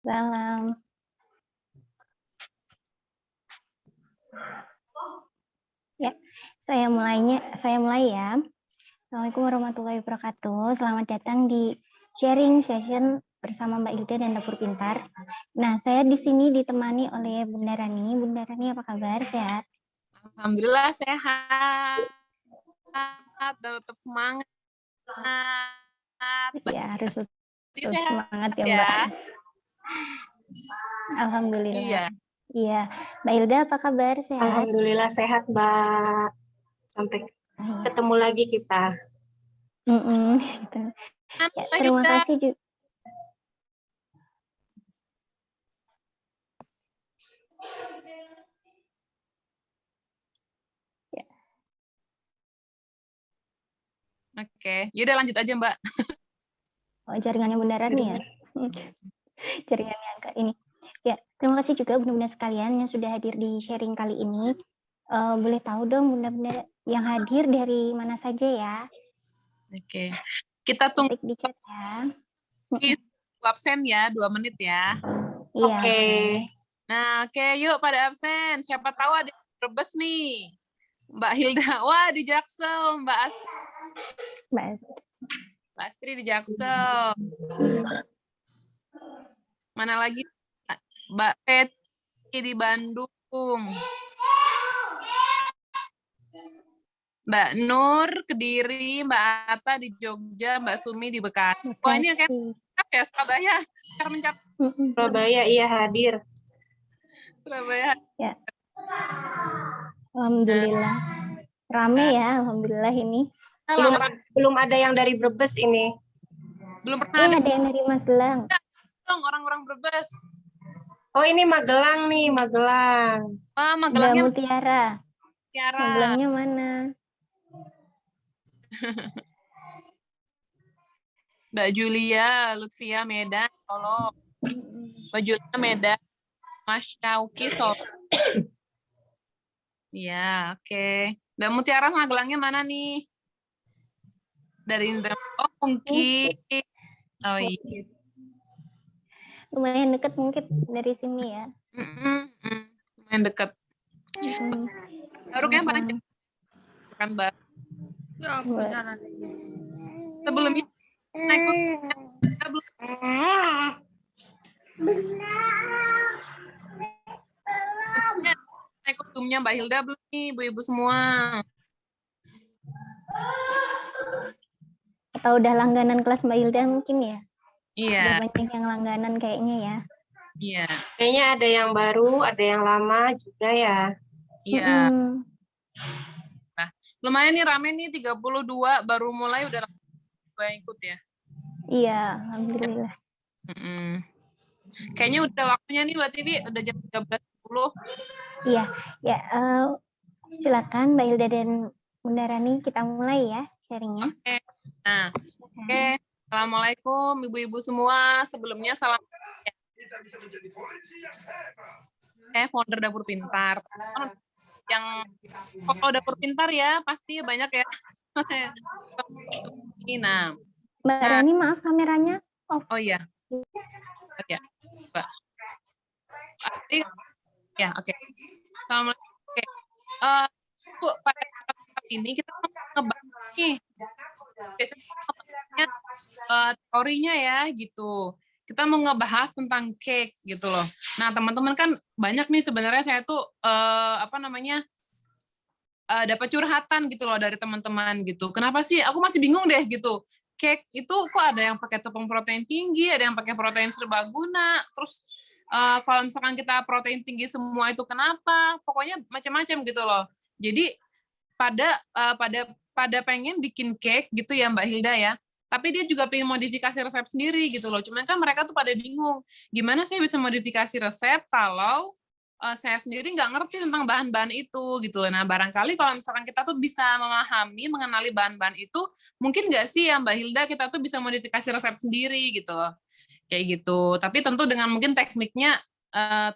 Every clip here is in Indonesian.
Salam. Ya, saya mulai ya. Assalamualaikum warahmatullahi wabarakatuh. Selamat datang di sharing session bersama Mbak Hilda dan Dapur Pintar. Nah, saya di sini ditemani oleh Bunda Rani. Bunda Rani apa kabar? Sehat? Alhamdulillah sehat. Tetap semangat. Ya, harus tetap Sehat semangat ya, Mbak. Alhamdulillah. Iya. Mbak Hilda apa kabar? Sehat? Alhamdulillah sehat, Mbak. Sampai ketemu lagi kita. Gitu. Ya, terima kasih juga. Oke, yaudah lanjut aja Mbak. Oh, jaringannya Bunda Rani ya? Jaringannya angka ini. Ya, terima kasih juga bunda-bunda sekalian yang sudah hadir di sharing kali ini. Boleh tahu dong bunda-bunda yang hadir dari mana saja ya? Oke, kita tunggu di chat ya. Absen ya, 2 menit ya. Iya. Oke. Nah, oke, yuk pada absen. Siapa tahu ada yang Brebes nih. Mbak Hilda, wah di Jaksel. Mbak Astri di Jaksel. Mana lagi? Mbak Peti di Bandung. Mbak Nur, Kediri, Mbak Ata di Jogja, Mbak Sumi di Bekasi. Wah, ini yang kayak ya, Surabaya. Surabaya, iya hadir. Surabaya. Ya. Alhamdulillah. Rame ya, alhamdulillah ini. Belum ada yang dari Brebes ini. Belum pernah ada yang dari Magelang. Orang-orang Brebes. Oh, ini Magelang nih, Magelang. Ah, Magelangnya Mutiara. Magelangnya mana? Mbak Julia, Lutfia, Medan, Solo. Mbak Julia, Medan. Mas Syauki, Solo. Ya, oke. Mbak Mutiara, Magelangnya mana nih? Dari oh, mungkin. Oh iya. Lumayan dekat mungkin dari sini ya. Lumayan dekat. Baru yang paling kan Mbak. Sebelum itu naik kostumnya Mbak Hilda belum nih, ibu-ibu semua? Atau udah langganan kelas Mbak Hilda mungkin ya? Iya. Udah banyak yang langganan kayaknya ya. Iya. Kayaknya ada yang baru, ada yang lama juga ya. Iya. Nah, lumayan nih rame nih 32 baru mulai udah yang ikut ya. Iya, alhamdulillah. Kayaknya udah waktunya nih Mbak Tivi, udah jam 13.10. Iya, ya silakan Mbak Hilda dan Bunda Rani kita mulai ya sharingnya. Oke. Nah, oke. Assalamualaikum ibu-ibu semua. Sebelumnya salam. Founder Dapur Pintar. Yang kalau Dapur Pintar ya pasti banyak ya. Nah, Mbak Rani maaf kameranya off. Oh iya. Oh ya, Mbak. Ya, oke. Assalamualaikum. Oke. Bu, pada ini kita mau ngebahas nih. Biasanya teorinya ya gitu. Kita mau ngebahas tentang cake gitu loh. Nah, teman-teman kan banyak nih sebenarnya saya tuh dapat curhatan gitu loh dari teman-teman gitu. Kenapa sih? Aku masih bingung deh gitu. Cake itu kok ada yang pakai tepung protein tinggi, ada yang pakai protein serbaguna, terus kalau misalkan kita protein tinggi semua itu kenapa? Pokoknya macam-macam gitu loh. Jadi pada pengen bikin cake gitu ya Mbak Hilda ya. Tapi dia juga pengen modifikasi resep sendiri gitu loh. Cuman kan mereka tuh pada bingung. Gimana sih bisa modifikasi resep kalau saya sendiri nggak ngerti tentang bahan-bahan itu gitu. Nah, barangkali kalau misalkan kita tuh bisa memahami, mengenali bahan-bahan itu, mungkin nggak sih ya Mbak Hilda kita tuh bisa modifikasi resep sendiri gitu loh. Kayak gitu. Tapi tentu dengan mungkin tekniknya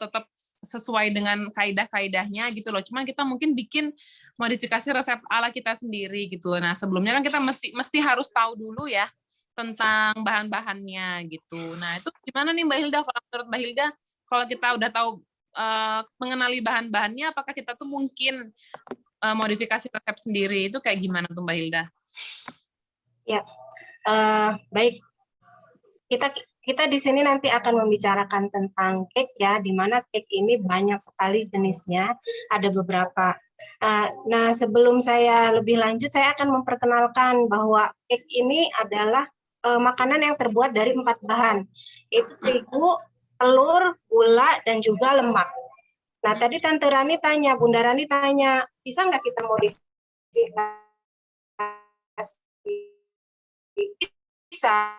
tetap sesuai dengan kaidah-kaidahnya gitu loh. Cuman kita mungkin bikin modifikasi resep ala kita sendiri gitu loh. Nah, sebelumnya kan kita mesti harus tahu dulu ya tentang bahan-bahannya gitu. Nah, itu gimana nih Mbak Hilda? Kalau menurut Mbak Hilda, kalau kita udah tahu mengenali bahan-bahannya, apakah kita tuh mungkin modifikasi resep sendiri? Itu kayak gimana tuh Mbak Hilda? Ya, baik. Kita di sini nanti akan membicarakan tentang cake ya, di mana cake ini banyak sekali jenisnya, ada beberapa. Nah, sebelum saya lebih lanjut, saya akan memperkenalkan bahwa cake ini adalah makanan yang terbuat dari 4 bahan, yaitu terigu, telur, gula, dan juga lemak. Nah, tadi Tante Rani tanya, Bunda Rani tanya, bisa nggak kita modifikasi? Bisa.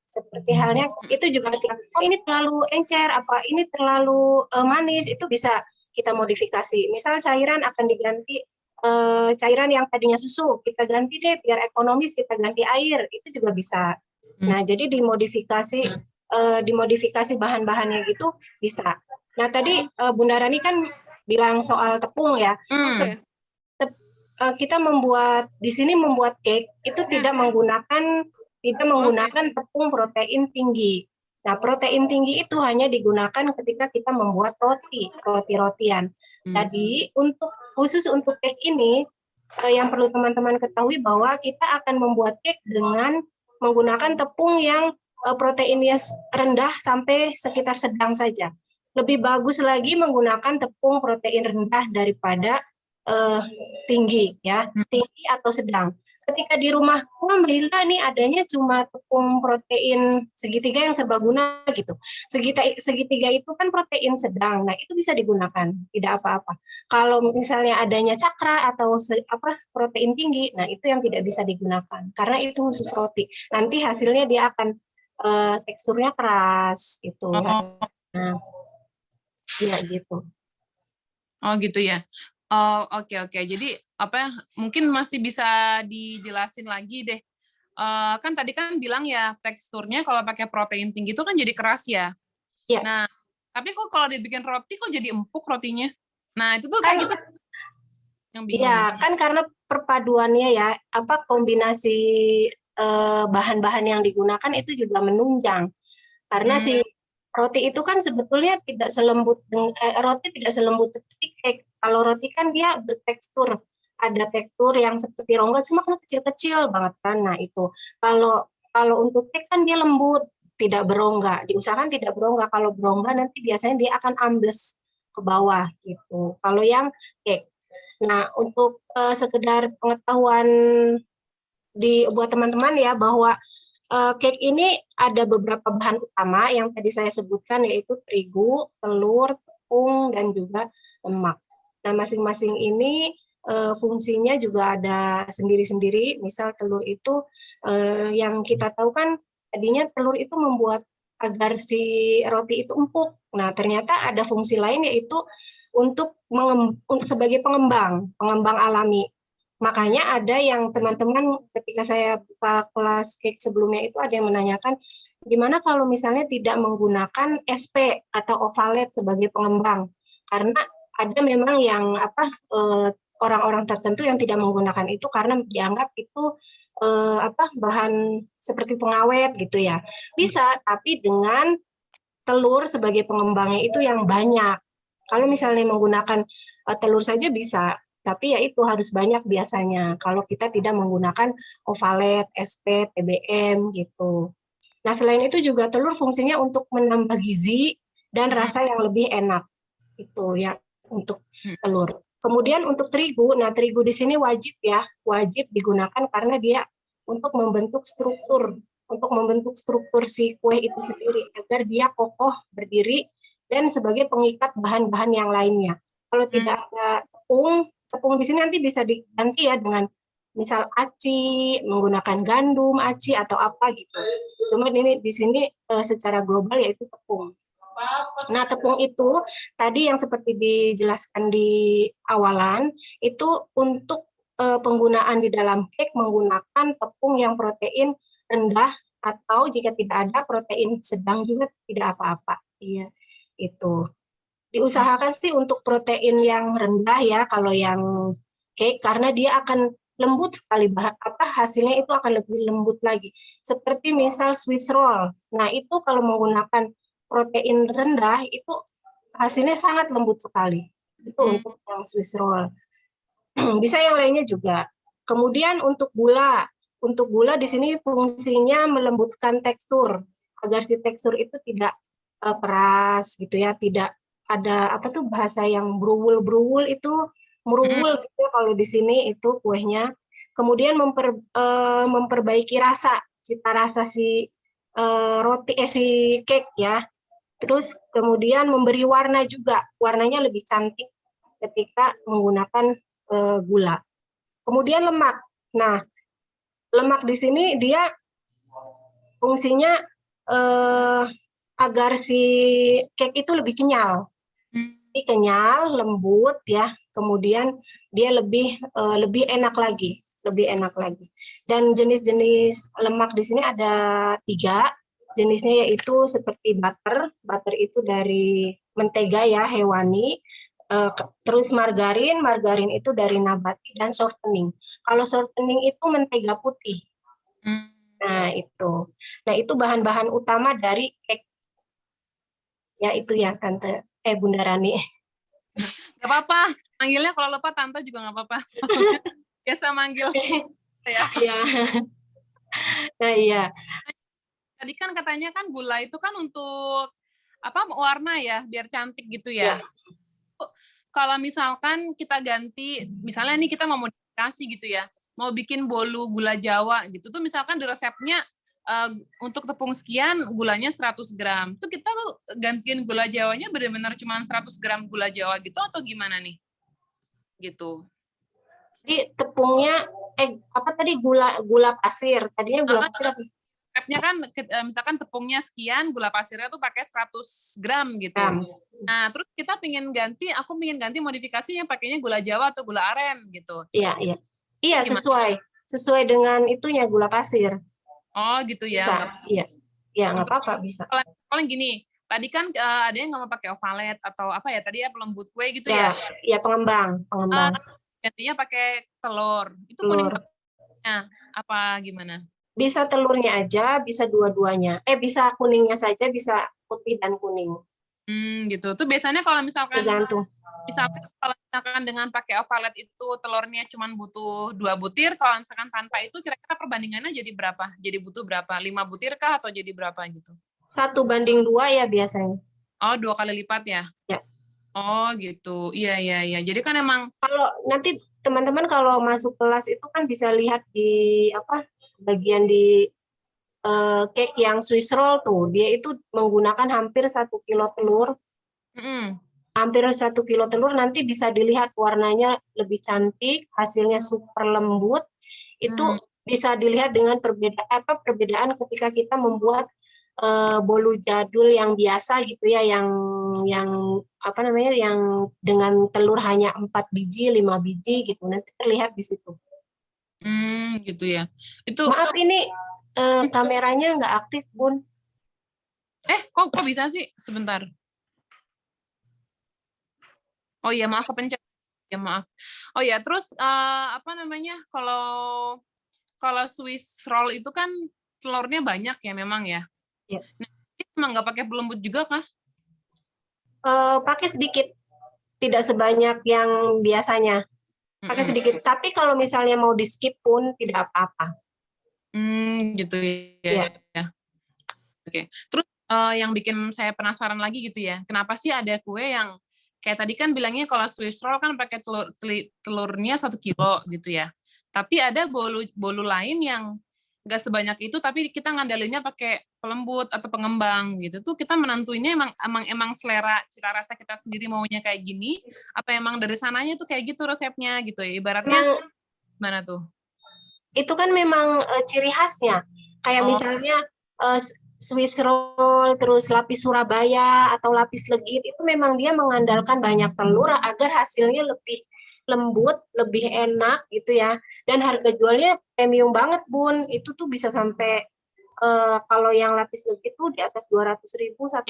Seperti halnya itu juga oh ini terlalu encer, apa ini terlalu manis, itu bisa kita modifikasi. Misal cairan akan diganti cairan yang tadinya susu, kita ganti deh biar ekonomis, kita ganti air, itu juga bisa. Nah, jadi dimodifikasi bahan-bahannya gitu bisa. Nah, tadi Bunda Rani kan bilang soal tepung ya. Kita membuat di sini membuat cake itu tidak menggunakan tepung protein tinggi. Nah, protein tinggi itu hanya digunakan ketika kita membuat roti-rotian. Jadi, khusus untuk cake ini, yang perlu teman-teman ketahui bahwa kita akan membuat cake dengan menggunakan tepung yang proteinnya rendah sampai sekitar sedang saja. Lebih bagus lagi menggunakan tepung protein rendah daripada tinggi ya, tinggi atau sedang. Ketika di rumah, Mbak Hilda nih adanya cuma tepung protein segitiga yang serbaguna gitu. Segitiga itu kan protein sedang, nah itu bisa digunakan, tidak apa-apa. Kalau misalnya adanya cakra atau protein tinggi, nah itu yang tidak bisa digunakan, karena itu khusus roti. Nanti hasilnya dia akan teksturnya keras gitu. Nah, ya gitu. Oh gitu ya. Oh oke. Jadi mungkin masih bisa dijelasin lagi deh. Kan tadi kan bilang ya teksturnya kalau pakai protein tinggi itu kan jadi keras ya. Ya. Nah, tapi kok kalau dibikin roti kok jadi empuk rotinya? Nah itu tuh kayak gitu yang bingung. Iya, kan karena perpaduannya ya, kombinasi bahan-bahan yang digunakan itu juga menunjang. Karena si roti itu kan sebetulnya tidak selembut seperti cake. Kalau roti kan dia bertekstur, ada tekstur yang seperti rongga, cuma kan kecil-kecil banget kan. Nah itu kalau untuk cake kan dia lembut, tidak berongga. Diusahakan tidak berongga. Kalau berongga nanti biasanya dia akan ambles ke bawah gitu. Kalau yang cake. Nah, untuk sekedar pengetahuan buat teman-teman ya, bahwa cake ini ada beberapa bahan utama yang tadi saya sebutkan, yaitu terigu, telur, tepung, dan juga lemak. Nah, masing-masing ini fungsinya juga ada sendiri-sendiri. Misal telur itu yang kita tahu kan tadinya telur itu membuat agar si roti itu empuk. Nah, ternyata ada fungsi lain, yaitu untuk sebagai pengembang alami. Makanya ada yang teman-teman ketika saya buka kelas cake sebelumnya itu ada yang menanyakan, gimana kalau misalnya tidak menggunakan SP atau ovalet sebagai pengembang? Karena ada memang yang orang-orang tertentu yang tidak menggunakan itu karena dianggap itu bahan seperti pengawet gitu ya. Bisa, tapi dengan telur sebagai pengembangnya itu yang banyak. Kalau misalnya menggunakan telur saja bisa, tapi ya itu harus banyak biasanya. Kalau kita tidak menggunakan ovalet, SP, TBM gitu. Nah, selain itu juga telur fungsinya untuk menambah gizi dan rasa yang lebih enak. Itu ya untuk telur. Kemudian untuk terigu, nah terigu di sini wajib digunakan karena dia untuk membentuk struktur si kue itu sendiri agar dia kokoh berdiri dan sebagai pengikat bahan-bahan yang lainnya. Kalau tidak ada tepung di sini nanti bisa diganti ya dengan misal aci, menggunakan gandum, aci atau apa gitu. Cuma ini di sini secara global yaitu tepung. Nah, tepung itu tadi yang seperti dijelaskan di awalan itu untuk penggunaan di dalam cake menggunakan tepung yang protein rendah atau jika tidak ada protein sedang juga tidak apa-apa. Iya, itu. Diusahakan sih untuk protein yang rendah ya kalau yang cake karena dia akan lembut sekali, hasilnya itu akan lebih lembut lagi. Seperti misal Swiss roll. Nah, itu kalau menggunakan protein rendah itu hasilnya sangat lembut sekali. Itu untuk yang Swiss roll. Bisa yang lainnya juga. Kemudian untuk gula di sini fungsinya melembutkan tekstur agar si tekstur itu tidak keras gitu ya, tidak ada bahasa yang bruwul itu meruwul gitu ya, kalau di sini itu kuehnya. Kemudian memperbaiki cita rasa si si cake ya. Terus kemudian memberi warna juga, warnanya lebih cantik ketika menggunakan gula. Kemudian lemak. Nah, lemak di sini dia fungsinya agar si cake itu lebih kenyal. Lebih kenyal, lembut ya. Kemudian dia lebih enak lagi, Dan jenis-jenis lemak di sini ada 3. Jenisnya yaitu seperti butter. Butter itu dari mentega ya, hewani. Terus margarin itu dari nabati, dan shortening. Kalau shortening itu mentega putih. Nah, itu bahan-bahan utama dari cake. Ya, itu ya, Tante. Bunda Rani. Gak apa-apa, manggilnya kalau lupa Tante juga gak apa-apa. Biasa manggil. Ya. Iya. Nah, iya. Tadi kan katanya kan gula itu kan untuk warna ya, biar cantik gitu ya. Kalau misalkan kita ganti, misalnya nih kita mau modifikasi gitu ya, mau bikin bolu gula Jawa gitu, tuh misalkan di resepnya untuk tepung sekian gulanya 100 gram. Tuh kita tuh gantiin gula Jawanya benar-benar cuma 100 gram gula Jawa gitu atau gimana nih? Gitu. Jadi tepungnya gula pasir. Tadinya gula pasir apa? Resepnya kan misalkan tepungnya sekian, gula pasirnya tuh pakai 100 gram gitu. Nah, terus kita aku pengen ganti modifikasinya pakainya gula Jawa atau gula aren gitu. Iya, iya. Iya, sesuai dengan itunya gula pasir. Oh, gitu ya. Bisa, iya. Iya, nggak apa-apa, bisa. Kalau gini, tadi kan ada yang nggak mau pakai ovalet atau apa ya, tadi ya pelembut kue gitu ya. Iya, pengembang. Gantinya pakai telur. Itu kuning telurnya apa gimana? Bisa telurnya aja, bisa dua-duanya. Bisa kuningnya saja, bisa putih dan kuning. Gitu. Tuh biasanya kalau misalkan tergantung. Kalau misalkan dengan pakai ovalet itu telurnya cuma butuh 2 butir, kalau misalkan tanpa itu kira-kira perbandingannya jadi berapa? Jadi butuh berapa? 5 butir kah atau jadi berapa gitu? 1:2 ya biasanya. Oh, 2 kali lipat ya? Ya. Oh, gitu. Iya. Jadi kan emang kalau nanti teman-teman kalau masuk kelas itu kan bisa lihat di bagian di cake yang Swiss roll tuh, dia itu menggunakan hampir 1 kilo telur. Hampir 1 kilo telur, nanti bisa dilihat warnanya lebih cantik, hasilnya super lembut. Itu bisa dilihat dengan perbedaan ketika kita membuat bolu jadul yang biasa gitu ya, yang dengan telur hanya 4 biji, 5 biji gitu. Nanti terlihat di situ. Gitu ya. Maaf, ini kameranya nggak aktif, Bun. Kok bisa sih? Sebentar. Oh iya, maaf kepencet. Ya maaf. Oh ya, terus kalau Swiss roll itu kan telurnya banyak ya memang ya. Ya. Nah, emang nggak pakai pelembut juga kah? Pakai sedikit, tidak sebanyak yang biasanya. Pakai sedikit. Tapi kalau misalnya mau di skip pun tidak apa-apa. Gitu ya. Oke. Terus yang bikin saya penasaran lagi gitu ya, kenapa sih ada kue yang kayak tadi kan bilangnya kalau Swiss roll kan pakai telurnya 1 kilo gitu ya. Tapi ada bolu lain yang nggak sebanyak itu, tapi kita ngandalinnya pakai pelembut atau pengembang gitu. Tuh kita menentuinnya emang selera cita rasa kita sendiri maunya kayak gini, atau emang dari sananya tuh kayak gitu resepnya gitu ya. Ibaratnya mana tuh? Itu kan memang ciri khasnya. Kayak misalnya Swiss roll, terus lapis Surabaya atau lapis legit, itu memang dia mengandalkan banyak telur agar hasilnya lebih lembut, lebih enak gitu ya. Dan harga jualnya premium banget, Bun. Itu tuh bisa sampai kalau yang lapis legit tuh di atas 200.000 satu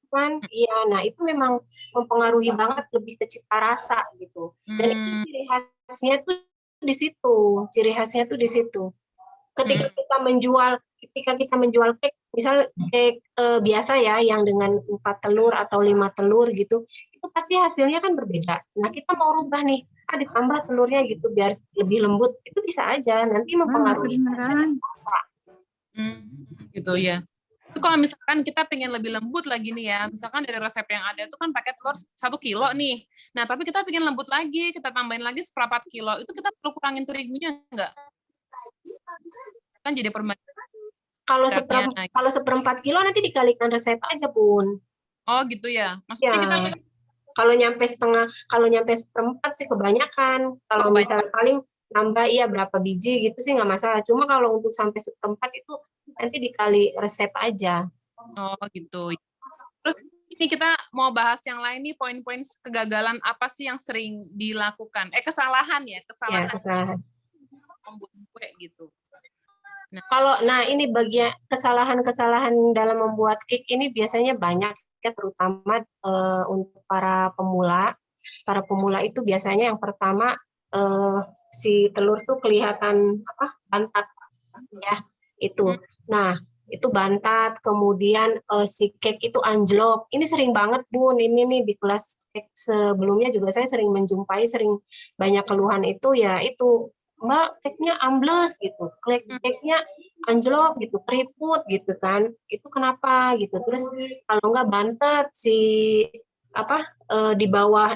kan. Iya, nah itu memang mempengaruhi banget lebih ke cita rasa gitu. Dan itu ciri khasnya tuh di situ, ciri khasnya tuh di situ. Ketika kita menjual cake, misal cake biasa ya, yang dengan 4 telur atau 5 telur gitu, itu pasti hasilnya kan berbeda. Nah, kita mau rubah nih, ditambah telurnya gitu biar lebih lembut, itu bisa aja nanti mempengaruhi rasa. Gitu ya. Itu kalau misalkan kita pengen lebih lembut lagi nih ya, misalkan dari resep yang ada itu kan pakai telur 1 kilo nih. Nah, tapi kita pengen lembut lagi, kita tambahin lagi 1/4 kilo, itu kita perlu kurangin terigunya enggak? Kan jadi Kalau perbandingannya. kalau 1/4 kilo nanti dikalikan resep aja, Bun. Oh, gitu ya. Maksudnya Ya, kita kalau nyampe 1/4 sih kebanyakan. Kalau misalnya paling nambah berapa biji gitu sih nggak masalah. Cuma kalau untuk sampai 1/4 itu nanti dikali resep aja. Oh, gitu. Terus ini kita mau bahas yang lain nih, poin-poin kegagalan apa sih yang sering dilakukan? Kesalahan ya, Kesalahan. Membuat kue gitu. Nah, ini bagian kesalahan-kesalahan dalam membuat cake ini biasanya banyak ya, terutama untuk para pemula. Para pemula itu biasanya yang pertama si telur tuh kelihatan bantat ya, itu. Nah, itu bantat, kemudian si cake itu anjlok. Ini sering banget, Bun. Ini nih di kelas cake sebelumnya juga saya sering menjumpai, sering banyak keluhan itu ya itu, Mbak, cake-nya ambles gitu. Cake-nya anjlok gitu, keriput gitu kan. Itu kenapa gitu. Terus kalau enggak bantet si di bawah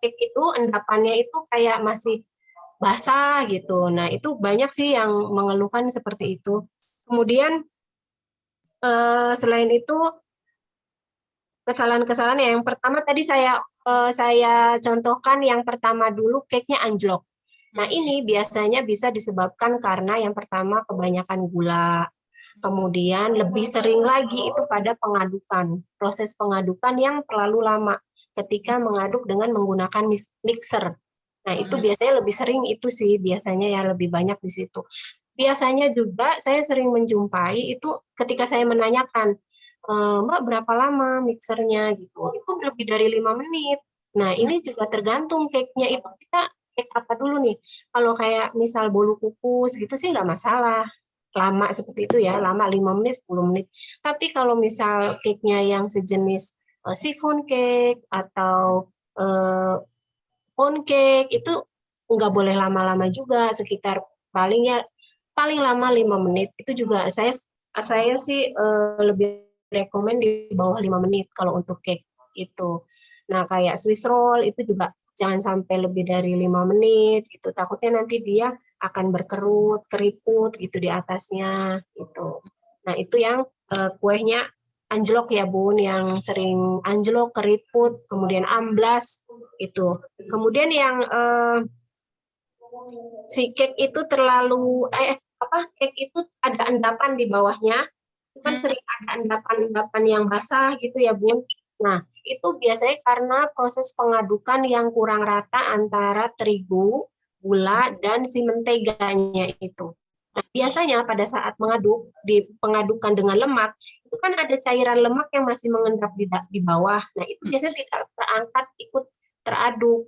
cake itu endapannya itu kayak masih basah gitu. Nah, itu banyak sih yang mengeluhkan seperti itu. Kemudian selain itu kesalahan-kesalahan yang pertama tadi saya contohkan, yang pertama dulu cake-nya anjlok. Nah, ini biasanya bisa disebabkan karena yang pertama kebanyakan gula. Kemudian lebih sering lagi itu pada pengadukan. Proses pengadukan yang terlalu lama ketika mengaduk dengan menggunakan mixer. Nah, itu biasanya lebih sering itu sih, biasanya ya lebih banyak di situ. Biasanya juga saya sering menjumpai itu ketika saya menanyakan, Mbak berapa lama mixernya gitu, itu lebih dari 5 menit. Nah, ini juga tergantung cake-nya itu kita cake apa dulu nih. Kalau kayak misal bolu kukus gitu sih nggak masalah. Lama seperti itu ya, lama 5 menit, 10 menit. Tapi kalau misal cake-nya yang sejenis chiffon cake atau pound cake itu nggak boleh lama-lama juga, sekitar paling lama 5 menit. Itu juga saya sih lebih rekomen di bawah 5 menit kalau untuk cake itu. Nah, kayak Swiss roll itu juga jangan sampai lebih dari 5 menit gitu. Takutnya nanti dia akan berkerut, keriput gitu di atasnya gitu. Nah, itu yang kuenya anjlok ya, Bun, yang sering anjlok, keriput, kemudian amblas itu. Kemudian yang si cake itu terlalu cake itu ada endapan di bawahnya. Itu kan sering ada endapan-endapan yang basah gitu ya, Bun. Nah, itu biasanya karena proses pengadukan yang kurang rata antara terigu, gula, dan si menteganya itu. Nah, biasanya pada saat pengadukan dengan lemak, itu kan ada cairan lemak yang masih mengendap di bawah. Nah, itu biasanya tidak terangkat ikut teraduk.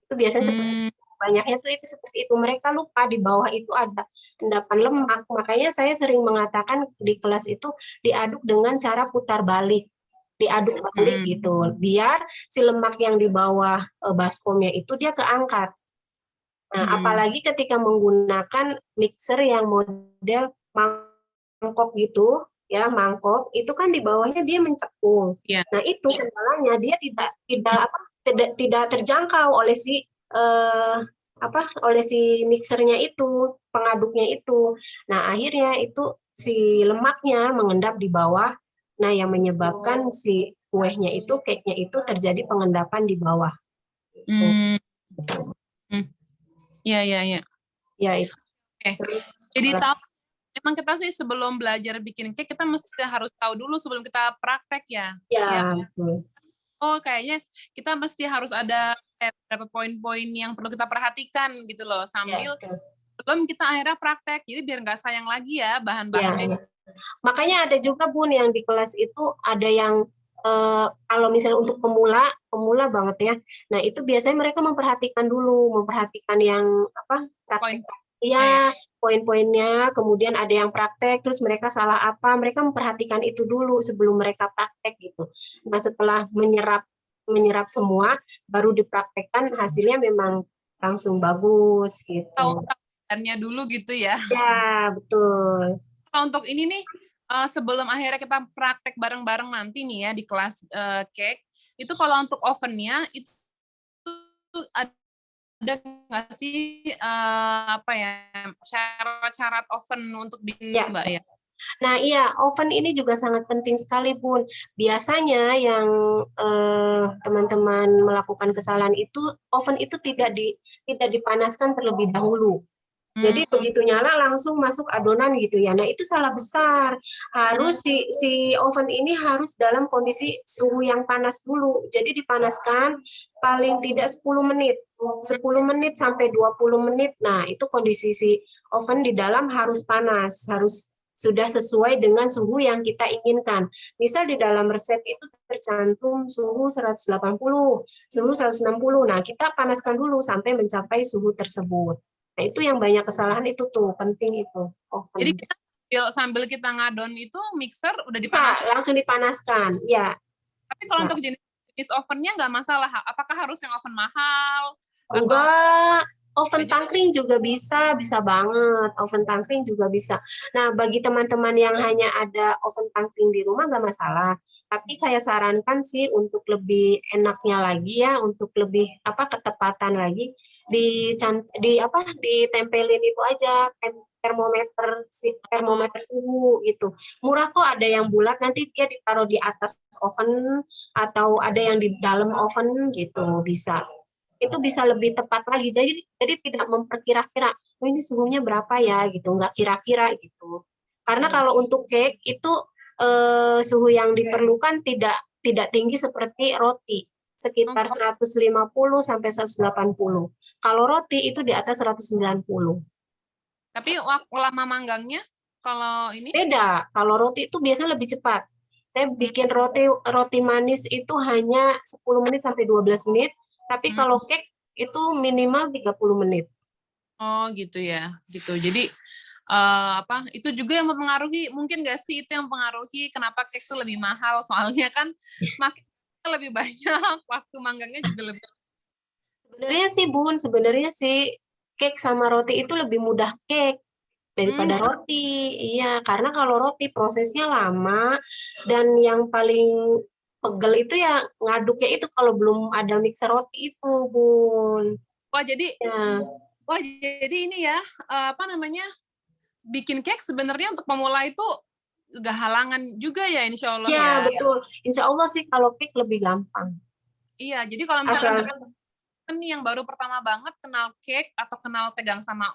Itu biasanya seperti banyaknya tuh itu seperti itu. Mereka lupa di bawah itu ada endapan lemak. Makanya saya sering mengatakan di kelas itu diaduk dengan cara putar balik. Diaduk balik gitu. Biar si lemak yang di bawah baskomnya itu dia keangkat. Nah, apalagi ketika menggunakan mixer yang model mangkok gitu, ya mangkok, itu kan di bawahnya dia mencekung. Yeah. Nah, itu kendalanya dia tidak terjangkau oleh si oleh si mixernya itu, pengaduknya itu. Nah, akhirnya itu si lemaknya mengendap di bawah. Nah, yang menyebabkan si kuehnya itu, cake-nya itu terjadi pengendapan di bawah. Iya. Ya, itu. Jadi tahu, memang kita sih sebelum belajar bikin cake, kita mesti harus tahu dulu sebelum kita praktek ya. Ya, betul. Oh, kayaknya kita mesti harus ada beberapa poin-poin yang perlu kita perhatikan gitu loh, sambil sebelum kita akhirnya praktek. Jadi biar nggak sayang lagi ya bahan-bahannya. Ya. Makanya ada juga, Bun, yang di kelas itu ada yang kalau misalnya untuk pemula banget ya. Nah, itu biasanya mereka memperhatikan yang apa? Poin. Praktek. Iya, poin-poinnya, kemudian ada yang praktek, terus mereka salah apa, mereka memperhatikan itu dulu sebelum mereka praktek gitu. Nah, setelah menyerap semua, baru dipraktekkan, hasilnya memang langsung bagus gitu. Tahu tahuannya dulu gitu ya. Ya, betul. Kalau untuk ini nih, sebelum akhirnya kita praktek bareng-bareng nanti nih ya di kelas cake, itu kalau untuk ovennya itu ada nggak sih apa ya syarat-syarat oven untuk bikin Ya. Mbak ya? Nah, iya, oven ini juga sangat penting sekali, Bun. Biasanya yang teman-teman melakukan kesalahan itu, oven itu tidak dipanaskan terlebih dahulu. Jadi begitu nyala langsung masuk adonan gitu ya. Nah, itu salah besar. Harus si oven ini harus dalam kondisi suhu yang panas dulu. Jadi dipanaskan paling tidak 10 menit. 10 menit sampai 20 menit. Nah, itu kondisi si oven di dalam harus panas, harus sudah sesuai dengan suhu yang kita inginkan. Misal di dalam resep itu tercantum suhu 180, suhu 160. Nah, kita panaskan dulu sampai mencapai suhu tersebut. Nah, itu yang banyak kesalahan itu tuh, penting itu. Oven. Jadi kita sambil kita ngadon itu mixer udah Bisa, dipanaskan. langsung dipanaskan, ya. Tapi kalau untuk jenis ovennya nggak masalah. Apakah harus yang oven mahal? Enggak, oven tangkring juga bisa banget. Oven tangkring juga bisa. Nah, bagi teman-teman yang hanya ada oven tangkring di rumah nggak masalah. Tapi saya sarankan sih untuk lebih enaknya lagi ya, untuk lebih ketepatan lagi, ditempelin itu aja termometer suhu gitu. Murah kok, ada yang bulat, nanti dia ditaruh di atas oven atau ada yang di dalam oven gitu, bisa. Itu bisa lebih tepat lagi. Jadi tidak memperkira-kira, oh ini suhunya berapa ya gitu, nggak kira-kira gitu. Karena kalau untuk cake itu suhu yang diperlukan tidak tinggi seperti roti, sekitar 150 sampai 180. Kalau roti itu di atas 190. Tapi lama manggangnya kalau ini? Beda. Kalau roti itu biasanya lebih cepat. Saya bikin roti manis itu hanya 10 menit sampai 12 menit. Tapi kalau cake itu minimal 30 menit. Oh gitu ya, gitu. Jadi itu juga yang mempengaruhi, mungkin nggak sih itu yang mempengaruhi kenapa cake itu lebih mahal, soalnya kan makin lebih banyak, waktu manggangnya juga lebih. Sebenarnya sih cake sama roti itu lebih mudah cake daripada roti. Iya, karena kalau roti prosesnya lama dan yang paling pegel itu ya ngaduknya itu kalau belum ada mixer roti itu, Bun. Wah, jadi ya. Ini ya, bikin cake sebenarnya untuk pemula itu gak halangan juga ya, insya Allah ya. Ya, betul. Insya Allah sih kalau cake lebih gampang. Iya, jadi kalau misalnya nih yang baru pertama banget kenal cake atau kenal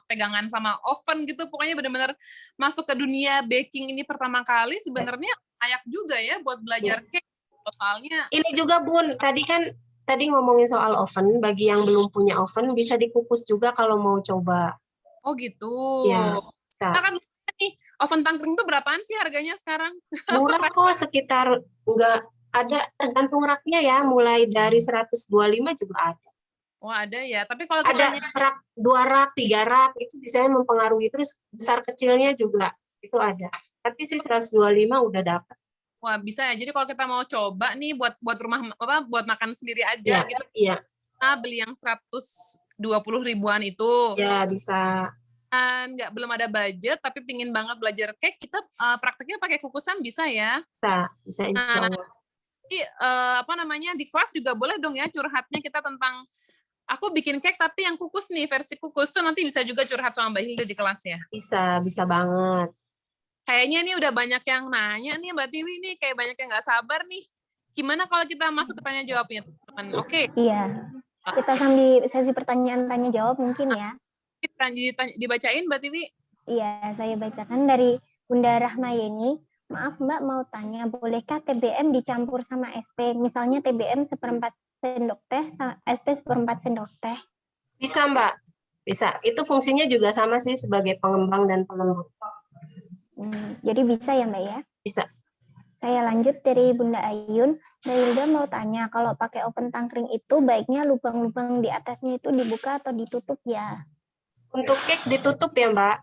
pegangan sama oven gitu, pokoknya benar-benar masuk ke dunia baking ini pertama kali, sebenarnya layak juga ya buat belajar cake. Soalnya ini juga, Bun, tadi ngomongin soal oven, bagi yang belum punya oven bisa dikukus juga kalau mau coba. Oh gitu. Ya. Nah kan nih, oven tangkring itu berapaan sih harganya sekarang? Murah kok, sekitar enggak ada, tergantung raknya ya, mulai dari 125 juga ada. Wah, ada ya. Tapi kalau ada rak 2 rak, 3 rak, itu bisa mempengaruhi, terus besar kecilnya juga itu ada. Tapi sih 125 udah dapat. Wah, bisa ya. Jadi kalau kita mau coba nih buat rumah buat makan sendiri aja gitu. Iya. Kita beli yang 120 ribuan itu. Ya, bisa. Belum ada budget tapi pingin banget belajar cake, kita prakteknya pakai kukusan bisa ya? Bisa insya Allah. Jadi di kelas juga boleh dong ya curhatnya kita tentang aku bikin cake tapi yang kukus nih, versi kukus tuh nanti bisa juga curhat sama Mbak Hilda di kelas ya? Bisa banget. Kayaknya nih udah banyak yang nanya nih Mbak Tiwi nih, kayak banyak yang nggak sabar nih. Gimana kalau kita masuk ke tanya jawabnya, teman-teman? Oke. Iya. Kita sambil sesi pertanyaan tanya jawab mungkin ya. Dibacain Mbak Tiwi? Iya, saya bacakan dari Bunda Rahmayeni. Maaf Mbak, mau tanya, bolehkah TBM dicampur sama SP? Misalnya TBM 1/4 sendok teh, SP 1/4 sendok teh. Bisa Mbak, bisa. Itu fungsinya juga sama sih sebagai pengembang dan pelembut. Jadi bisa ya Mbak ya? Bisa. Saya lanjut dari Bunda Ayun. Mbak Hilda mau tanya, kalau pakai oven tangkring itu baiknya lubang-lubang di atasnya itu dibuka atau ditutup ya? Untuk cake ditutup ya Mbak.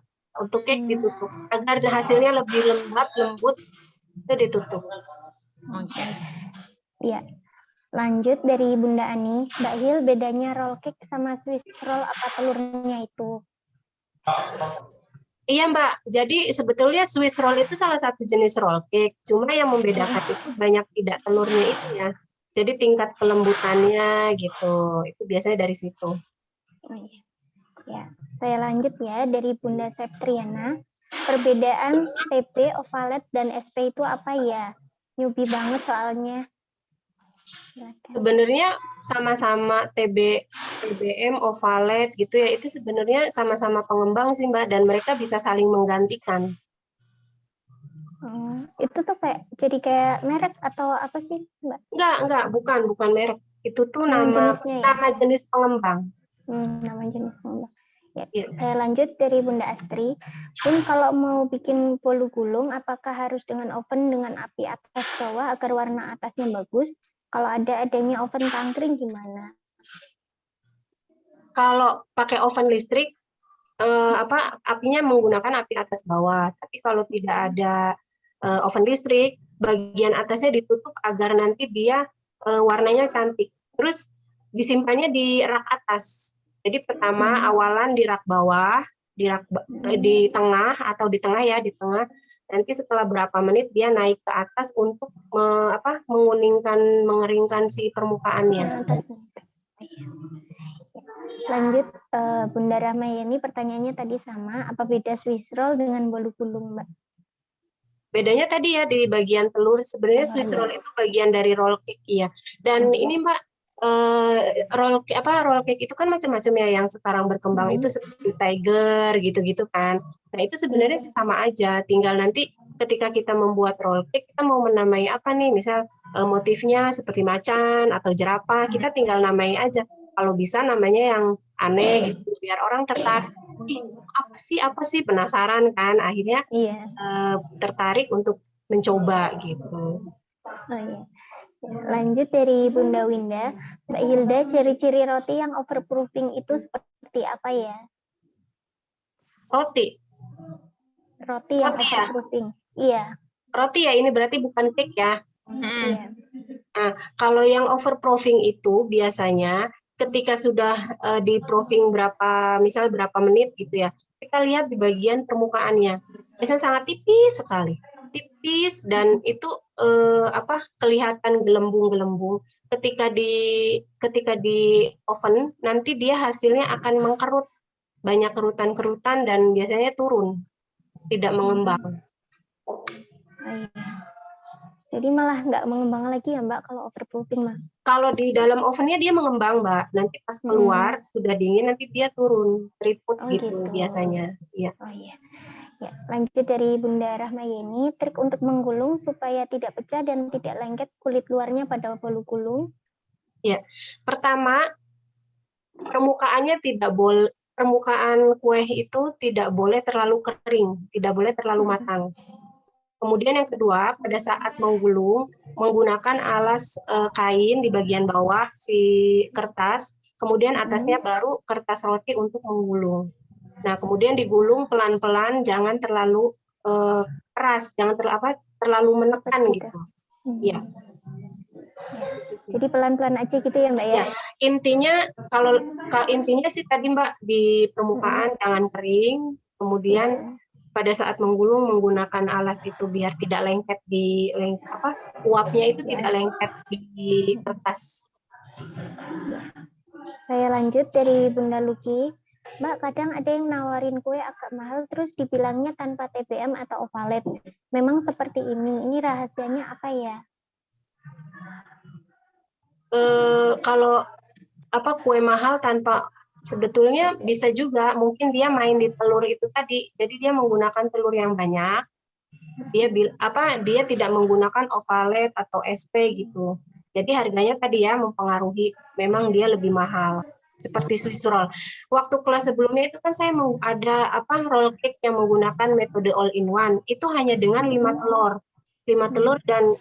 Untuk cake ditutup. Agar hasilnya lebih lembab, lembut, itu ditutup. Oke. Ya. Lanjut dari Bunda Ani. Mbak Hil, bedanya roll cake sama Swiss roll apa telurnya itu? Iya Mbak, jadi sebetulnya Swiss roll itu salah satu jenis roll cake. Cuma yang membedakan itu banyak tidak telurnya itu ya. Jadi tingkat kelembutannya gitu. Itu biasanya dari situ. Oh, iya. Ya, saya lanjut ya dari Bunda Septriana. Perbedaan TB, ovalet, dan SP itu apa ya? Newbie banget soalnya. Silakan. Sebenarnya sama-sama TBM, ovalet gitu ya. Itu sebenarnya sama-sama pengembang sih Mbak. Dan mereka bisa saling menggantikan. Itu tuh jadi kayak merek atau apa sih, Mbak? Enggak, bukan merek. Itu tuh jenisnya ya? nama jenis pengembang. Nama jenis pengembang. Ya, Iya. saya lanjut dari Bunda Astri. Bun, kalau mau bikin bolu gulung, apakah harus dengan oven dengan api atas bawah agar warna atasnya bagus? Kalau adanya oven tangkring gimana? Kalau pakai oven listrik, apinya menggunakan api atas bawah. Tapi kalau tidak ada oven listrik, bagian atasnya ditutup agar nanti dia warnanya cantik. Terus disimpannya di rak atas. Jadi pertama awalan di rak bawah, di tengah atau di tengah ya, di tengah. Nanti setelah berapa menit dia naik ke atas untuk mengeringkan si permukaannya. Lanjut, Bunda Rahmayani, pertanyaannya tadi sama. Apa beda Swiss roll dengan bolu gulung, Mbak? Bedanya tadi ya di bagian telur. Sebenarnya Swiss roll itu bagian dari roll cake ya. Dan ini Mbak, roll cake itu kan macam-macam ya yang sekarang berkembang itu seperti Tiger gitu-gitu kan. Nah itu sebenarnya sama aja. Tinggal nanti ketika kita membuat roll cake kita mau menamai apa nih? Misal motifnya seperti macan atau jerapah, kita tinggal namai aja. Kalau bisa namanya yang aneh gitu biar orang tertarik. Ih, apa sih penasaran kan? Akhirnya tertarik untuk mencoba gitu. Oh, iya. Lanjut dari Bunda Winda, Mbak Hilda, ciri-ciri roti yang overproofing itu seperti apa ya? Roti yang overproofing. Iya. Roti ya, ini berarti bukan cake ya. Iya. Nah, kalau yang overproofing itu biasanya ketika sudah di-proofing misal berapa menit gitu ya, kita lihat di bagian permukaannya. Biasanya sangat tipis sekali. Tipis dan itu kelihatan gelembung-gelembung. Ketika di oven nanti dia hasilnya akan mengkerut, banyak kerutan-kerutan dan biasanya turun, tidak mengembang. Jadi malah nggak mengembang lagi ya Mbak kalau overproofing mah? Kalau di dalam ovennya dia mengembang Mbak, nanti pas keluar sudah dingin nanti dia turun, keriput gitu biasanya. Iya. Oh iya. Ya, lanjut dari Bunda Rahmayeni, trik untuk menggulung supaya tidak pecah dan tidak lengket kulit luarnya pada bolu gulung. Ya, pertama permukaan kue itu tidak boleh terlalu kering, tidak boleh terlalu matang. Kemudian yang kedua, pada saat menggulung menggunakan alas kain di bagian bawah si kertas, kemudian atasnya baru kertas roti untuk menggulung. Nah, kemudian digulung pelan-pelan, jangan terlalu keras, jangan terlalu menekan gitu. Ya. Jadi pelan-pelan aja gitu ya Mbak ya? Ya, intinya kalau intinya sih tadi Mbak di permukaan jangan kering, kemudian pada saat menggulung menggunakan alas itu biar tidak lengket uapnya itu tidak lengket di kertas. Saya lanjut dari Bunda Luki. Mbak, kadang ada yang nawarin kue agak mahal terus dibilangnya tanpa TBM atau ovalet. Memang seperti ini rahasianya apa ya? Kalau kue mahal tanpa, sebetulnya bisa juga mungkin dia main di telur itu tadi. Jadi dia menggunakan telur yang banyak. Dia tidak menggunakan ovalet atau SP gitu. Jadi harganya tadi ya mempengaruhi, memang dia lebih mahal. Seperti Swiss roll. Waktu kelas sebelumnya itu kan saya ada roll cake yang menggunakan metode all in one. Itu hanya dengan 5 telur. 5 telur dan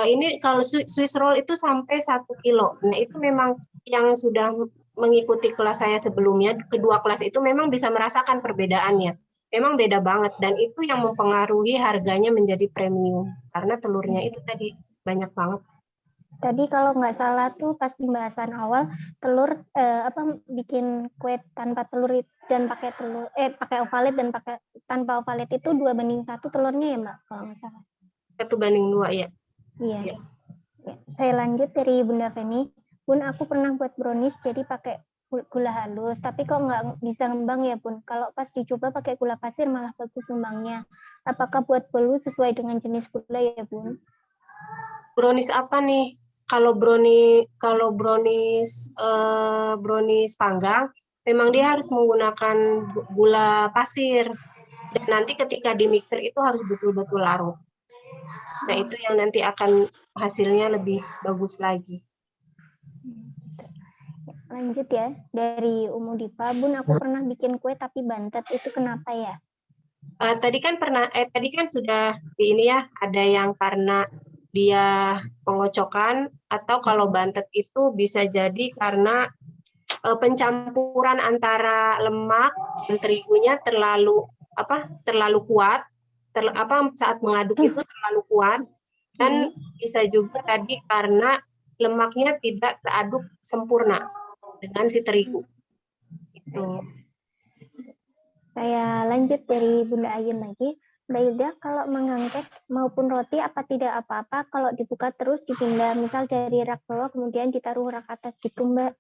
ini kalau Swiss roll itu sampai 1 kilo. Nah, itu memang yang sudah mengikuti kelas saya sebelumnya, kedua kelas itu memang bisa merasakan perbedaannya. Memang beda banget dan itu yang mempengaruhi harganya menjadi premium karena telurnya itu tadi banyak banget. Tadi kalau nggak salah tuh pas pembahasan awal telur bikin kue tanpa telur dan pakai telur pakai ovalet dan pakai tanpa ovalet itu 2:1 telurnya ya Mbak kalau nggak salah. 1:2 ya. Iya. Ya. Ya. Saya lanjut dari Bunda Feni. Bun, aku pernah buat brownies jadi pakai gula halus, tapi kok nggak bisa ngembang ya Bun. Kalau pas dicoba pakai gula pasir malah bagus ngembangnya. Apakah buat bolu sesuai dengan jenis gula ya Bun? Brownies apa nih? Kalau brownies panggang, memang dia harus menggunakan gula pasir. Dan nanti ketika di mixer itu harus betul-betul larut. Nah, itu yang nanti akan hasilnya lebih bagus lagi. Lanjut ya, dari Umu Dipa, Bun, aku pernah bikin kue tapi bantet, itu kenapa ya? Tadi kan sudah di ini ya, ada yang karena dia pengocokan atau kalau bantet itu bisa jadi karena pencampuran antara lemak dan terigunya terlalu kuat, saat mengaduk itu terlalu kuat dan bisa juga tadi karena lemaknya tidak teraduk sempurna dengan si terigu. Itu. Saya lanjut dari Bunda Ayun lagi. Mbak Hilda, kalau manggang kek maupun roti apa tidak apa-apa kalau dibuka terus dipindah, misal dari rak bawah kemudian ditaruh rak atas gitu Mbak?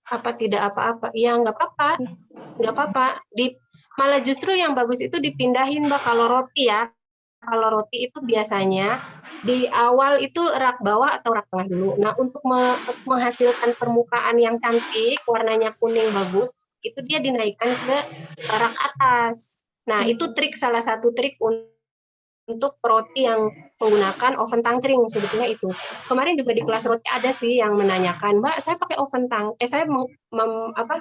Apa tidak apa-apa? Ya nggak apa-apa, nggak apa-apa. Malah justru yang bagus itu dipindahin Mbak kalau roti ya. Kalau roti itu biasanya di awal itu rak bawah atau rak tengah dulu. Nah, untuk menghasilkan permukaan yang cantik, warnanya kuning bagus, itu dia dinaikkan ke rak atas. Nah, itu salah satu trik untuk roti yang menggunakan oven tangkring sebetulnya itu. Kemarin juga di kelas roti ada sih yang menanyakan, Mbak, saya pakai saya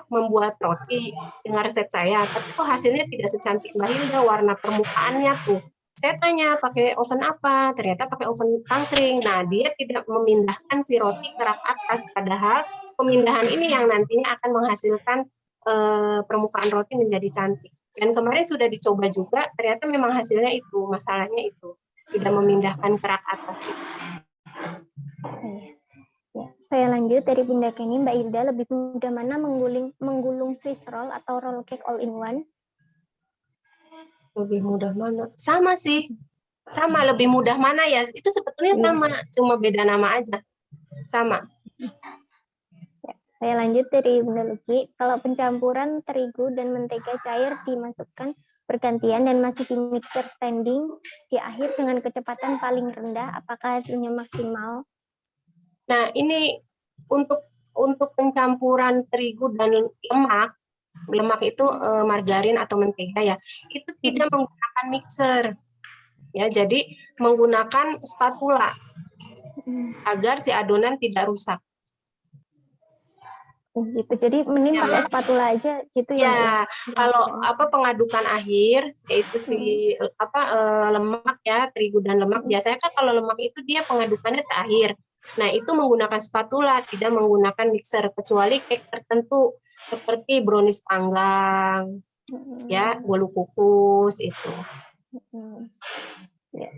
membuat roti dengan resep saya, tapi kok hasilnya tidak secantik Mbak Hilda, warna permukaannya tuh. Saya tanya pakai oven apa, ternyata pakai oven tangkring. Nah, dia tidak memindahkan si roti ke rak atas, padahal pemindahan ini yang nantinya akan menghasilkan permukaan roti menjadi cantik. Dan kemarin sudah dicoba juga, ternyata memang hasilnya itu, masalahnya itu. Tidak memindahkan ke rak atas itu. Ya, saya lanjut dari Bunda Kenny, Mbak Hilda, lebih mudah mana menggulung Swiss roll atau roll cake all in one? Lebih mudah mana? Sama sih. Sama, lebih mudah mana ya? Itu sebetulnya sama, cuma beda nama aja. Sama. Ya, saya lanjut dari Bunda Luki, kalau pencampuran terigu dan mentega cair dimasukkan bergantian dan masih di mixer standing di akhir dengan kecepatan paling rendah, apakah hasilnya maksimal? Nah, ini untuk pencampuran terigu dan lemak itu margarin atau mentega ya, itu tidak menggunakan mixer. Ya, jadi menggunakan spatula agar si adonan tidak rusak. Gitu. Jadi mending Ya, pakai spatula aja gitu ya. Ya, kalau pengadukan akhir yaitu si lemak ya, terigu dan lemak. Biasanya kan kalau lemak itu dia pengadukannya terakhir. Nah, itu menggunakan spatula, tidak menggunakan mixer kecuali cake tertentu seperti brownies panggang, ya, bolu kukus itu. Ya.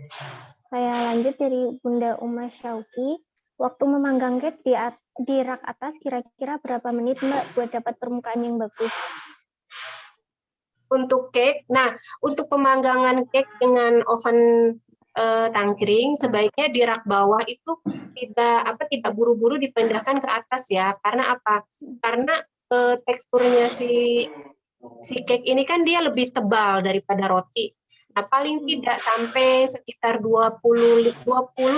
Saya lanjut dari Bunda Uma Syauki. Waktu memanggang cake di rak atas kira-kira berapa menit Mbak buat dapat permukaan yang bagus? Untuk cake, nah untuk pemanggangan cake dengan oven tangkring sebaiknya di rak bawah itu tidak buru-buru dipindahkan ke atas ya. Karena apa? Karena teksturnya si cake ini kan dia lebih tebal daripada roti. Nah, paling tidak sampai sekitar 20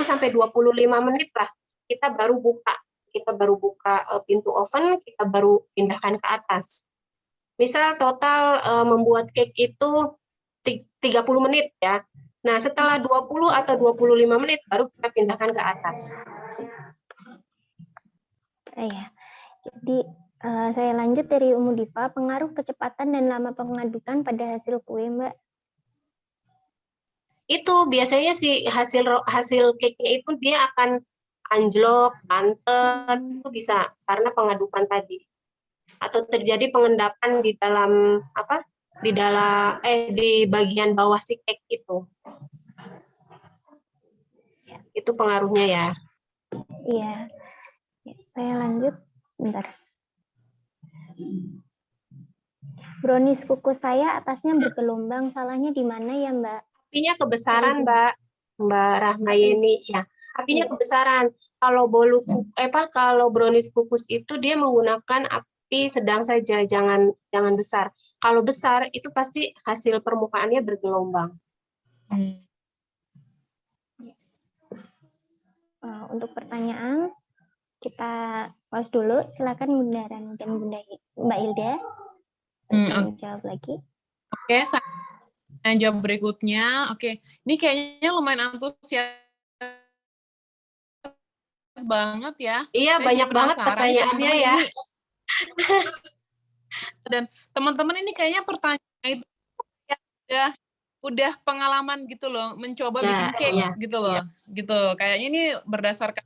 sampai 25 menit lah kita baru buka. Kita baru buka pintu oven, kita baru pindahkan ke atas. Misal total membuat cake itu 30 menit ya. Nah, setelah 20 atau 25 menit baru kita pindahkan ke atas. Iya. Jadi saya lanjut dari Umu Diva, pengaruh kecepatan dan lama pengadukan pada hasil kue, Mbak. Itu biasanya si hasil cake-nya itu dia akan anjlok, bantet, itu bisa karena pengadukan tadi. Atau terjadi pengendapan di dalam di bagian bawah si cake itu. Itu pengaruhnya ya. Iya. Ya, saya lanjut sebentar. Brownies kukus saya atasnya bergelombang, salahnya di mana ya, Mbak? Apinya kebesaran, Mbak Rahmayeni ya. Apinya kebesaran. Kalau kalau brownies kukus itu dia menggunakan api sedang saja, jangan besar. Kalau besar itu pasti hasil permukaannya bergelombang. Untuk pertanyaan kita pause dulu. Silakan Bunda Rani dan Mbak Hilda jawab lagi. Oke, saya jawab berikutnya. Oke, ini kayaknya lumayan antusias banget ya. Iya, saya banyak banget pertanyaannya ya. Dan teman-teman ini kayaknya pertanyaan itu ya udah pengalaman gitu loh, mencoba bikin cake gitu loh. Gitu. Kayaknya ini berdasarkan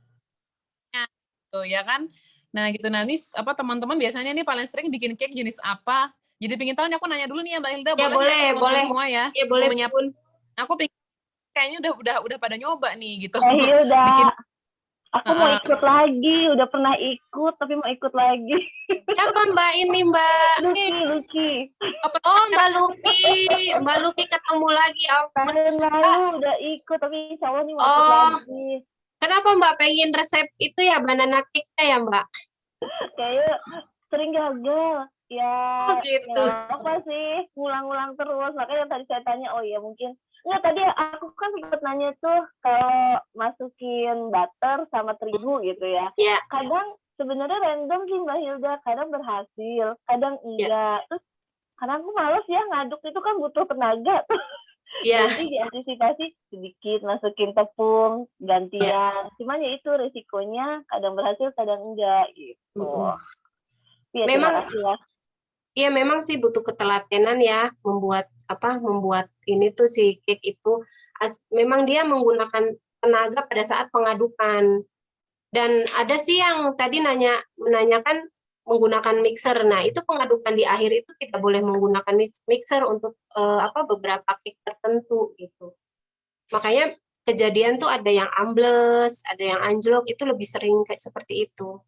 gitu ya kan. Nah, gitu nanti teman-teman biasanya nih paling sering bikin cake jenis apa? Jadi pengen tahu nih, aku nanya dulu nih ya Mbak Hilda, Ya, boleh semua ya. Ya, boleh Bun. Aku pengen kayaknya udah pada nyoba nih gitu. Hilda. Bikin aku mau ikut lagi, udah pernah ikut tapi mau ikut lagi. Siapa Mbak ini, Mbak? Lucky. Oh, Mbak Lucky ketemu lagi. Tahun lalu udah ikut tapi insya Allah nih mau ikut lagi. Kenapa Mbak pengen resep itu ya, banana cake-nya ya, Mbak? Kayaknya sering gagal. Ya, gitu. Ya apa sih, ngulang-ngulang terus. Makanya tadi saya tanya, oh ya mungkin. Enggak, tadi aku kan sempat nanya tuh kalau masukin butter sama terigu gitu ya. Yeah. Kadang sebenarnya random sih Mbak Hilda, kadang berhasil, kadang enggak. Terus kadang aku males ya ngaduk, itu kan butuh tenaga tuh. Jadi diantisipasi sedikit, masukin tepung, gantian. Cuman ya itu resikonya kadang berhasil, kadang enggak gitu. Ya, Iya, memang sih butuh ketelatenan ya membuat ini tuh si cake itu. Memang dia menggunakan tenaga pada saat pengadukan. Dan ada sih yang tadi menanyakan menggunakan mixer. Nah, itu pengadukan di akhir itu tidak boleh menggunakan mixer untuk beberapa cake tertentu gitu. Makanya kejadian tuh ada yang ambles, ada yang anjlok, itu lebih sering kayak seperti itu.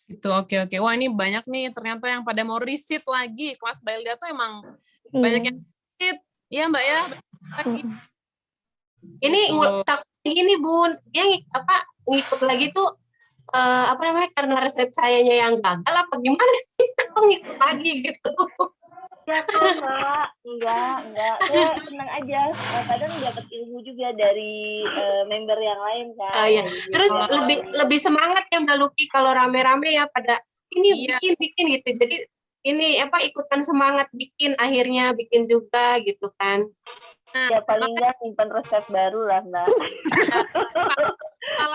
Gitu, oke. Wah, ini banyak nih ternyata yang pada mau riset lagi. Kelas Mbak Hilda tuh emang banyak yang riset. Iya, Mbak ya. Ini gini, Bun. Dia ngikut lagi tuh karena resep sayanya yang gagal apa gimana sih? Aku ngikut lagi gitu. Ya kan, Mbak. Enggak. Saya senang aja. Kadang dapat ilmu juga dari member yang lain kan. Iya. Terus lebih semangat ya Mbak Lucky kalau rame-rame ya pada ini bikin gitu. Jadi ini ikutan semangat bikin, akhirnya bikin juga gitu kan. Ya paling enggak simpan resep baru lah Mbak.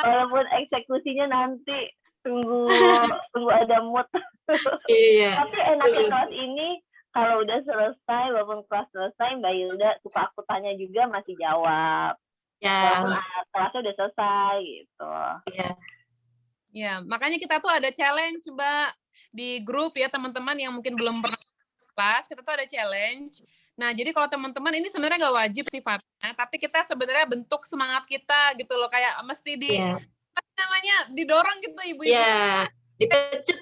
Walaupun eksekusinya nanti tunggu ada mood. Iya. Tapi enaknya kelas ini kalau udah selesai, walaupun kelas selesai, Mbak Hilda suka aku tanya juga masih jawab. Ya. Walaupun kelasnya udah selesai gitu. Iya. Ya, makanya kita tuh ada challenge Mbak di grup ya teman-teman yang mungkin belum pernah kelas, kita tuh ada challenge. Nah, jadi kalau teman-teman ini sebenarnya nggak wajib sifatnya, tapi kita sebenarnya bentuk semangat kita gitu loh, kayak mesti didorong gitu ibu-ibu. Iya, dipecut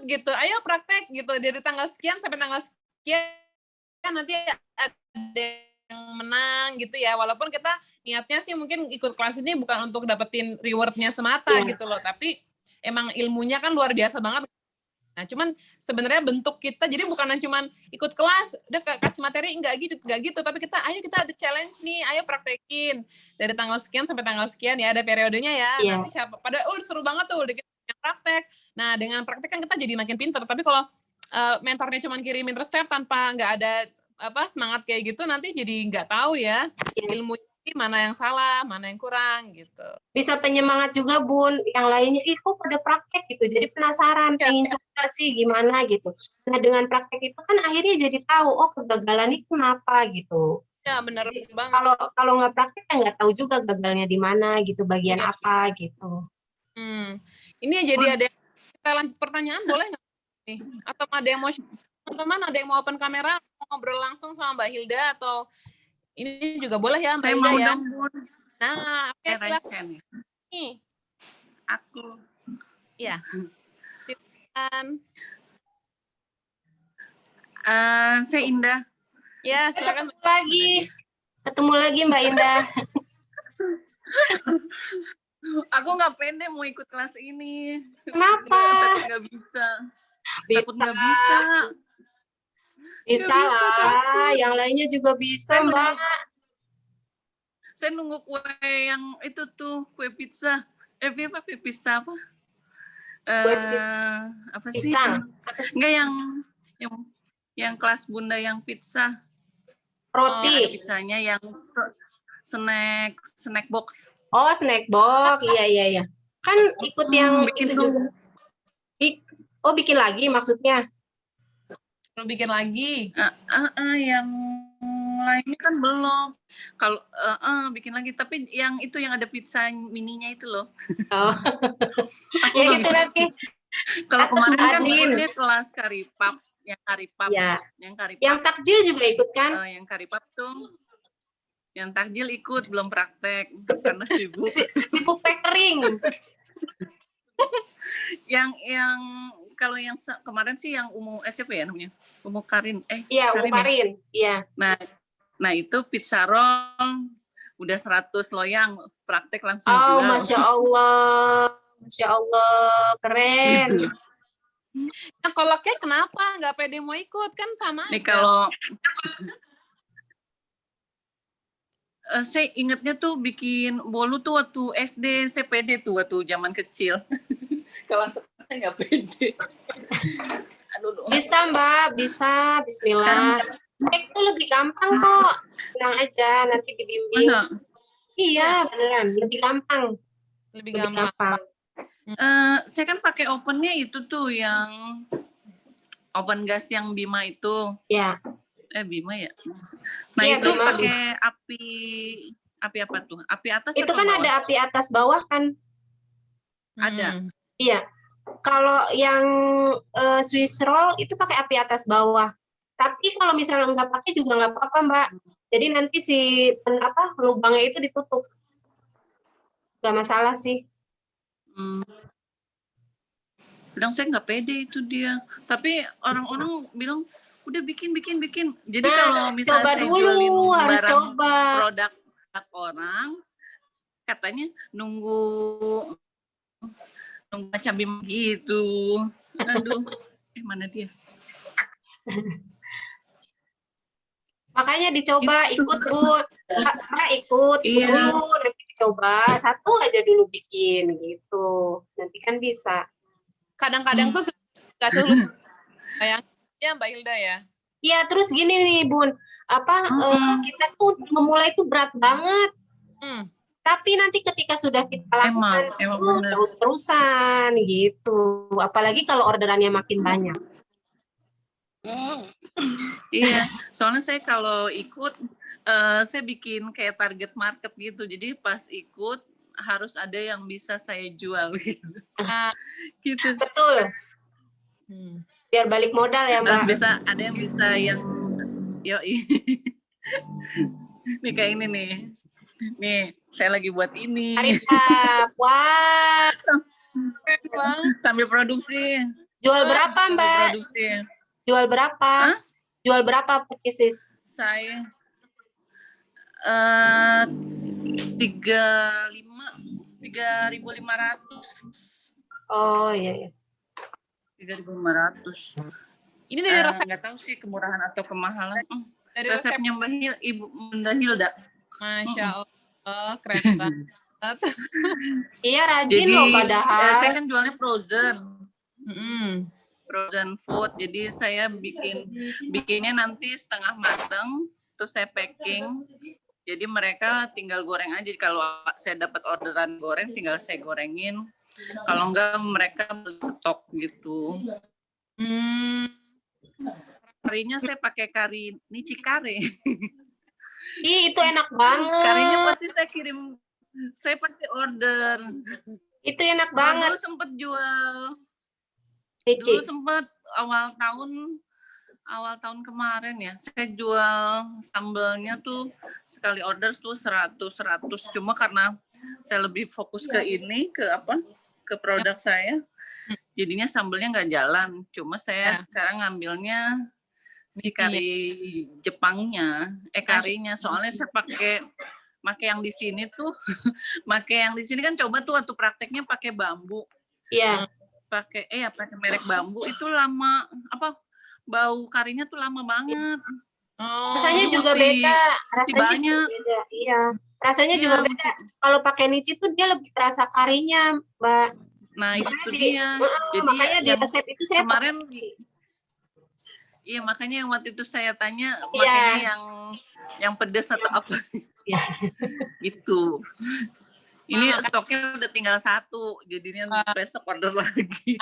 gitu. Ayo praktek gitu dari tanggal sekian sampai tanggal sekian nanti ada yang menang gitu ya. Walaupun kita niatnya sih mungkin ikut kelas ini bukan untuk dapetin reward-nya semata gitu loh, tapi emang ilmunya kan luar biasa banget. Nah, cuman sebenarnya bentuk kita jadi bukan cuma ikut kelas, udah kasih materi enggak gitu, tapi kita ada challenge nih, ayo praktekin dari tanggal sekian sampai tanggal sekian ya, ada periodenya ya. Nanti siapa pada seru banget tuh udah kita praktek. Nah, dengan praktek kan kita jadi makin pintar, tapi kalau mentornya cuma kirimin resep tanpa nggak ada semangat kayak gitu, nanti jadi nggak tahu ya ilmu mana yang salah, mana yang kurang gitu. Bisa penyemangat juga Bun, yang lainnya kok pada praktek gitu, jadi penasaran, pengen coba sih gimana gitu. Nah dengan praktek itu kan akhirnya jadi tahu, oh kegagalan itu kenapa gitu. Ya benar Jadi, banget. kalau nggak praktek ya nggak tahu juga gagalnya di mana gitu, bagian apa gitu. Ini jadi ada kita lanjut pertanyaan boleh nggak nih? Atau ada yang mau teman-teman ada yang mau open kamera mau ngobrol langsung sama Mbak Hilda atau ini juga boleh ya Mbak Saya Hilda mau ya? dong, Bun. Nah, oke silakan. Nih. Aku. Ya. Silakan. Saya Indah. Ya, silakan. Ketemu lagi Mbak Indah. Aku nggak pede mau ikut kelas ini. Kenapa? Takut nggak bisa. Takut nggak bisa. Bisa lah, yang lainnya juga bisa, Mbak. Saya nunggu kue yang itu tuh, kue pizza. Kue pizza apa? Apa sih? Enggak yang kelas Bunda yang pizza. Roti. Ada pizzanya yang snack box. Oh, snack box. Iya. Kan ikut yang bikin itu juga. Oh, bikin lagi maksudnya? Perlu bikin lagi. Yang lainnya kan belum. Kalau bikin lagi, tapi yang itu yang ada pizza mininya itu loh. Oh. Ya gitu nanti. Kalau kemarin kan ikutnya kelas karipap, yang karipap. Ya. Yang karipap. Yang takjil juga ikut kan? Yang karipap tuh. Yang takjil ikut, belum praktek karena sibuk. Sibuk catering. yang kalau yang kemarin sih yang siapa ya namanya? Umu Karin. Iya, Umu Karin. Iya. Nah itu pizza roll udah 100 loyang, praktek langsung jual. Masya Allah, keren. Gitu. Nah, kalau cake kenapa nggak pede mau ikut kan sama? Nih kalau saya ingatnya tuh bikin bolu tuh waktu SD, saya pede tuh waktu zaman kecil. Kalau sekarang nggak pede. Bisa Mbak, bisa. Bismillah. Cake tuh lebih gampang kok. Tenang aja, nanti dibimbing. Masa? Iya, beneran. Lebih gampang. Lebih gampang. Saya kan pakai ovennya itu tuh yang oven gas yang Bima itu. Ya. Bima ya. Nah ya, itu Bima, pakai api apa tuh? Api atas. Itu kan bawah? Ada api atas bawah kan? Ada. Iya. Kalau yang Swiss roll itu pakai api atas bawah. Tapi kalau misalnya nggak pakai juga nggak apa-apa Mbak. Jadi nanti lubangnya itu ditutup. Nggak masalah sih. Kadang saya nggak pede itu dia. Tapi orang-orang bilang udah bikin. Jadi kalau misalnya coba saya dulu, jualin harus barang coba. Produk orang, katanya nunggu macam Bim gitu. Aduh, mana dia? Makanya dicoba, ikut Bu. Ikut dulu, nanti dicoba. Satu aja dulu bikin gitu. Nanti kan bisa. Kadang-kadang tuh nggak sulit. Ya Mbak Hilda ya. Iya, terus gini nih Bun. Kita tuh memulai itu berat banget. Tapi nanti ketika sudah kita lakukan terus-terusan gitu. Apalagi kalau orderannya makin banyak. Iya, soalnya saya kalau ikut, saya bikin kayak target market gitu. Jadi pas ikut harus ada yang bisa saya jual gitu. Gitu. Betul. Biar balik modal ya Mbak. Harus bisa, ada yang bisa yang, yoi. Nih kayak ini nih. Nih, saya lagi buat ini. Arifah, wah. Sambil produksi. Jual berapa Mbak? Produksi. Jual berapa? Hah? Jual berapa pieces? Saya 3.500. Oh iya. 3.500. Ini dari resep. Nggak tahu sih kemurahan atau kemahalan. Dari resepnya Mbak Ibu Bunda Hilda. Masya Allah, keren banget. Iya rajin loh padahal. Saya kan jualnya frozen. Frozen food, jadi saya bikinnya nanti setengah matang, terus saya packing, Jadi mereka tinggal goreng aja. Kalau saya dapat orderan goreng, tinggal saya gorengin. Kalau enggak, mereka beli stok gitu. Karinya saya pakai kari Nichi Kare. Ih, itu enak banget. Karinya pasti saya kirim, saya pasti order. Itu enak Kalau banget. dulu sempet jual, Nichi. dulu sempet awal tahun kemarin ya, saya jual sambelnya tuh sekali order tuh 100. Cuma karena saya lebih fokus ke ini, ke produk saya, jadinya sambelnya nggak jalan. Cuma saya sekarang ngambilnya si kari Jepangnya, karinya. Soalnya saya pakai yang di sini tuh, pakai yang di sini kan coba tuh waktu prakteknya pakai bambu. Iya. Pakai merek bambu itu lama bau karinya tuh lama banget. Rasanya juga beda. Rasanya juga beda. Iya. Rasanya juga beda. Kalau pakai Nichi tuh dia lebih terasa karinya, Mbak. Nah, itu dia. Jadi makanya di resep itu saya kemarin iya, makanya yang waktu itu saya tanya makanya yang pedas atau apa. Gitu. Ini stoknya udah tinggal 1, jadinya besok order lagi.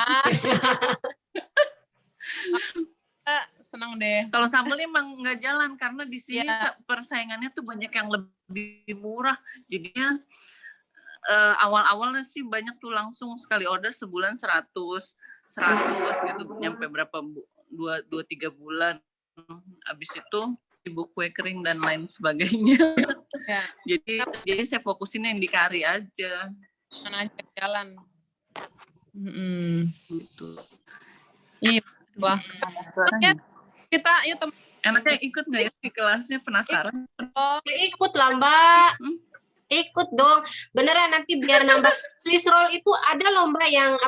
Senang deh. Kalau sambelnya emang nggak jalan karena di sini persaingannya tuh banyak yang lebih murah. Jadinya awal-awalnya sih banyak tuh langsung sekali order sebulan 100 gitu, nyampe berapa 2-3 bulan. Habis itu sibuk kue kering dan lain sebagainya. Ya. Jadi saya fokusin yang di kari aja. Mana aja jalan. Gitu. Iya. Wah. Kita yuk teman. Enaknya ikut nggak ya di kelasnya, penasaran? Ikut lah, Mbak. Ikut dong. Beneran nanti biar nambah. Swiss roll itu ada loh, Mbak, yang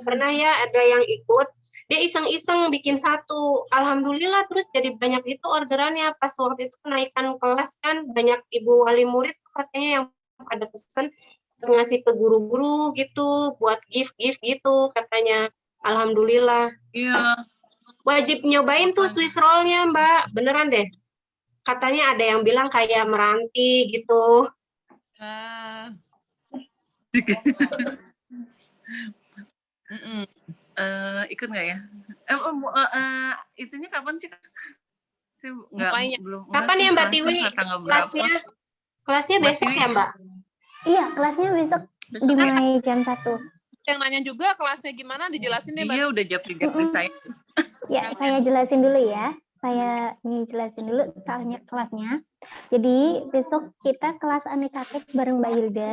pernah ya ada yang ikut. Dia iseng-iseng bikin 1. Alhamdulillah terus jadi banyak itu orderannya. Pas waktu itu kenaikan kelas kan banyak ibu wali murid katanya yang pada pesen ngasih ke guru-guru gitu buat gift gitu katanya. Alhamdulillah. Iya. Wajib nyobain tuh Swiss roll-nya, Mbak. Beneran deh. Katanya ada yang bilang kayak meranti gitu. Ikut nggak ya? Itunya kapan sih? Saya belum. Kapan ya Mbak Tiwi kelasnya? Kelasnya besok ya Mbak? Iya, kelasnya besok dimulai jam 1. Yang nanya juga kelasnya gimana, dijelasin deh Mbak. Iya, udah japri saya. Ya, saya jelasin dulu ya. Saya jelasin dulu soalnya kelasnya. Jadi besok kita kelas aneka cake bareng Mbak Hilda.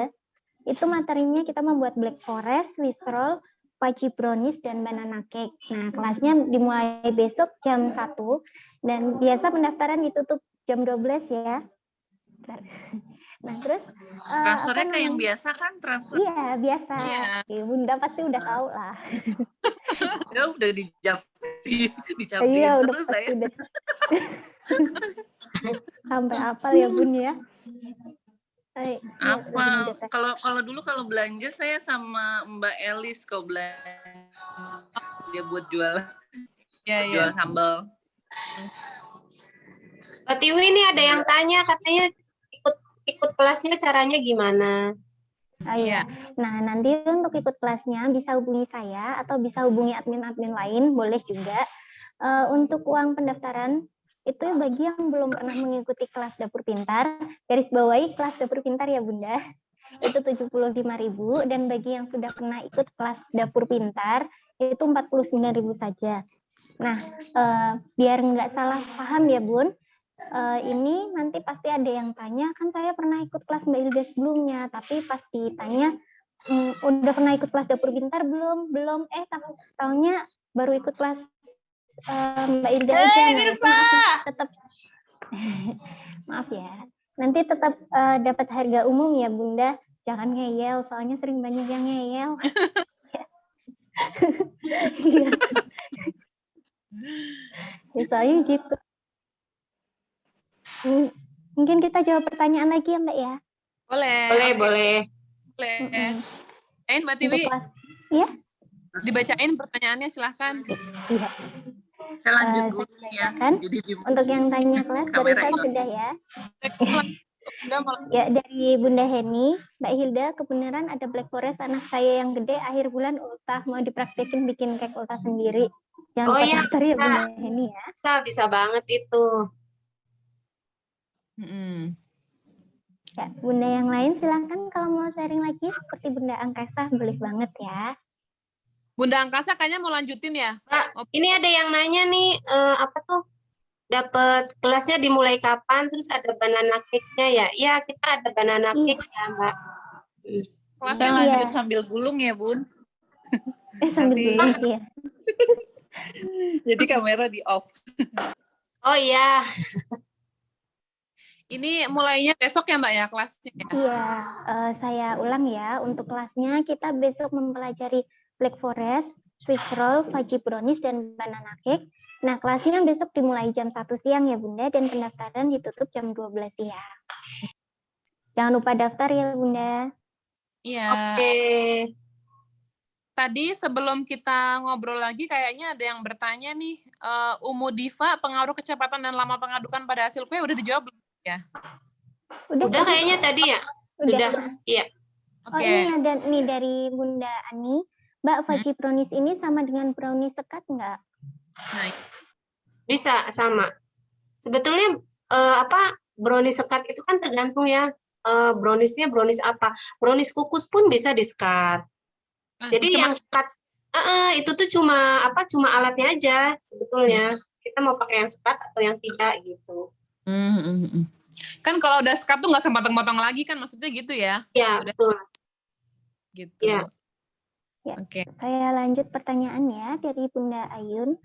Itu materinya kita membuat black forest, Swiss roll, fudgy brownies, dan banana cake. Nah, kelasnya dimulai besok jam 1. Dan biasa pendaftaran ditutup jam 12 ya. Nah, terus transfernya kayak yang biasa kan? Transfer? Iya, biasa. Ya, Bunda pasti udah tahu lah. Ya udah dicapin iya, terus saya. Sampai hafal ya Bun ya. Apa? Kalau dulu kalau belanja saya sama Mbak Elis kalau belanja dia buat jual sambal. Mbak Tiwi ini ada yang tanya katanya ikut kelasnya caranya gimana? Iya. Nah, nanti untuk ikut kelasnya bisa hubungi saya atau bisa hubungi admin-admin lain, boleh juga. Untuk uang pendaftaran itu bagi yang belum pernah mengikuti kelas Dapur Pintar, garis bawahi kelas Dapur Pintar ya Bunda. Itu 75.000 dan bagi yang sudah pernah ikut kelas Dapur Pintar itu 49.000 saja. Nah, biar nggak salah paham ya Bun. Ini nanti pasti ada yang tanya, kan saya pernah ikut kelas Mbak Hilda sebelumnya, tapi pas ditanya udah pernah ikut kelas Dapur Pintar belum, taunya baru ikut kelas Mbak Hilda aja. Nah, tetap maaf ya, nanti tetap dapat harga umum ya Bunda, jangan ngeyel, soalnya sering banyak yang ngeyel. Soalnya gitu. Mungkin kita jawab pertanyaan lagi ya Mbak ya? Boleh. Bacain Mbak Tiwi. Iya? Dibacain pertanyaannya silahkan. Iya. Saya lanjut dulu ya. Untuk yang tanya kelas barusan sudah ya. Bunda mau Ya, dari Bunda Heni, Mbak Hilda, kebenaran ada Black Forest anak saya yang gede akhir bulan ultah mau dipraktekin bikin cake ultah sendiri. Jangan Oh lupa iya, daftar ya Bunda Heni ya. bisa banget itu. Ya, Bunda yang lain silakan kalau mau sharing lagi seperti Bunda Angkasa boleh banget ya. Bunda Angkasa kayaknya mau lanjutin ya? Mbak, ini ada yang nanya nih, apa tuh? Dapat kelasnya dimulai kapan? Terus ada banana cake-nya ya? Iya, kita ada banana cake ya, Mbak. Kelasnya Kita lanjut Iya. sambil gulung ya, Bun. Sambil Nanti- dulu ya. Jadi kamera di off. Oh iya, Ini mulainya besok ya Mbak ya kelasnya ya? Iya, saya ulang ya. Untuk kelasnya kita besok mempelajari Black Forest, Swiss Roll, Fudgy Brownies, dan Banana Cake. Nah, kelasnya besok dimulai jam 1 siang ya Bunda, dan pendaftaran ditutup jam 12 siang. Jangan lupa daftar ya Bunda. Iya. oke. Tadi sebelum kita ngobrol lagi kayaknya ada yang bertanya nih, Umu Diva, pengaruh kecepatan dan lama pengadukan pada hasil kue udah dijawab belum ya? Udah kayaknya tadi ya? Sudah, iya. Oh, Oke. ini ada nih dari Bunda Ani. Mbak, Fudgy Brownies ini sama dengan brownies sekat nggak? Nah, Bisa, sama. Sebetulnya, brownies sekat itu kan tergantung ya, browniesnya brownies apa. Brownies kukus pun bisa di-sekat. Jadi cuma yang sekat, itu tuh cuma alatnya aja sebetulnya. Kita mau pakai yang sekat atau yang tidak gitu. kan kalau udah sekat tuh nggak sempotong-potong lagi kan maksudnya gitu ya? Ya, Udah. betul. Gitu. Ya. Ya. Oke. Saya lanjut pertanyaannya dari Bunda Ayun.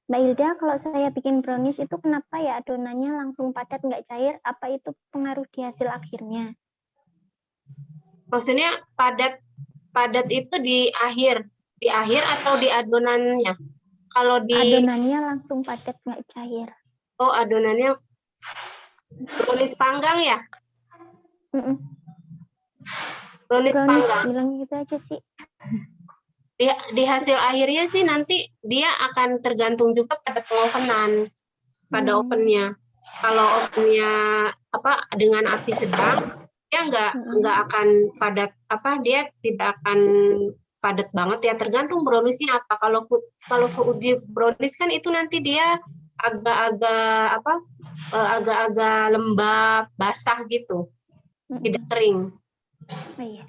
Mbak Hilda, kalau saya bikin brownies itu kenapa ya adonannya langsung padat nggak cair? Apa itu pengaruh di hasil akhirnya? Maksudnya padat itu di akhir atau di adonannya? Kalau di Adonannya langsung padat nggak cair. adonannya brownies panggang ya? Brownies Brownies panggang. bilang gitu aja sih. Di hasil akhirnya sih nanti dia akan tergantung juga pada pengovenan, pada ovennya. Kalau ovennya dengan api sedang, dia nggak akan padat, dia tidak akan padat banget ya, tergantung browniesnya apa. Kalau Fudgy Brownies kan itu nanti dia agak-agak lembab, basah gitu, tidak kering. Oh, iya.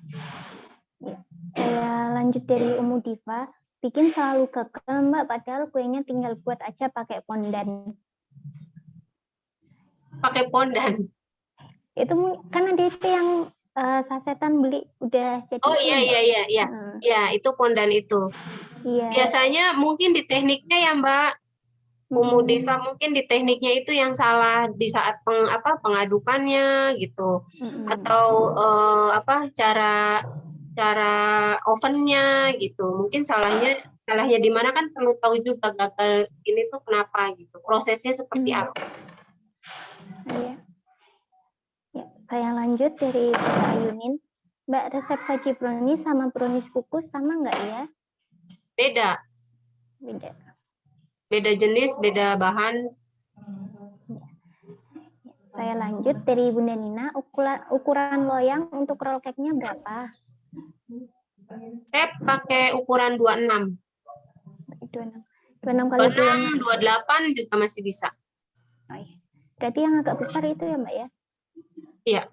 Ya. Saya lanjut dari Umu Diva. Bikin selalu gagal Mbak, padahal kuenya tinggal buat aja pakai pondan. Pakai pondan. Itu kan ada itu yang sasetan beli udah jadi. Oh iya. Ya, itu pondan itu. Iya. Biasanya mungkin di tekniknya ya Mbak Umu Diva, mungkin di tekniknya itu yang salah di saat pengadukannya gitu. Atau cara ovennya gitu. Mungkin salahnya di mana kan perlu tahu juga gagal ini tuh kenapa gitu. Prosesnya seperti apa. Iya. Ya, saya lanjut dari Mbak Ayunin. Mbak, resep Fudgy Brownies sama brownies kukus sama nggak ya? Beda. Beda jenis, beda bahan. Saya lanjut dari Bunda Nina. Ukuran loyang untuk roll cake-nya berapa? Saya pakai ukuran 26. 26 kali 26, 28 juga masih bisa. Oh, iya. Berarti yang agak besar itu ya Mbak ya? Iya.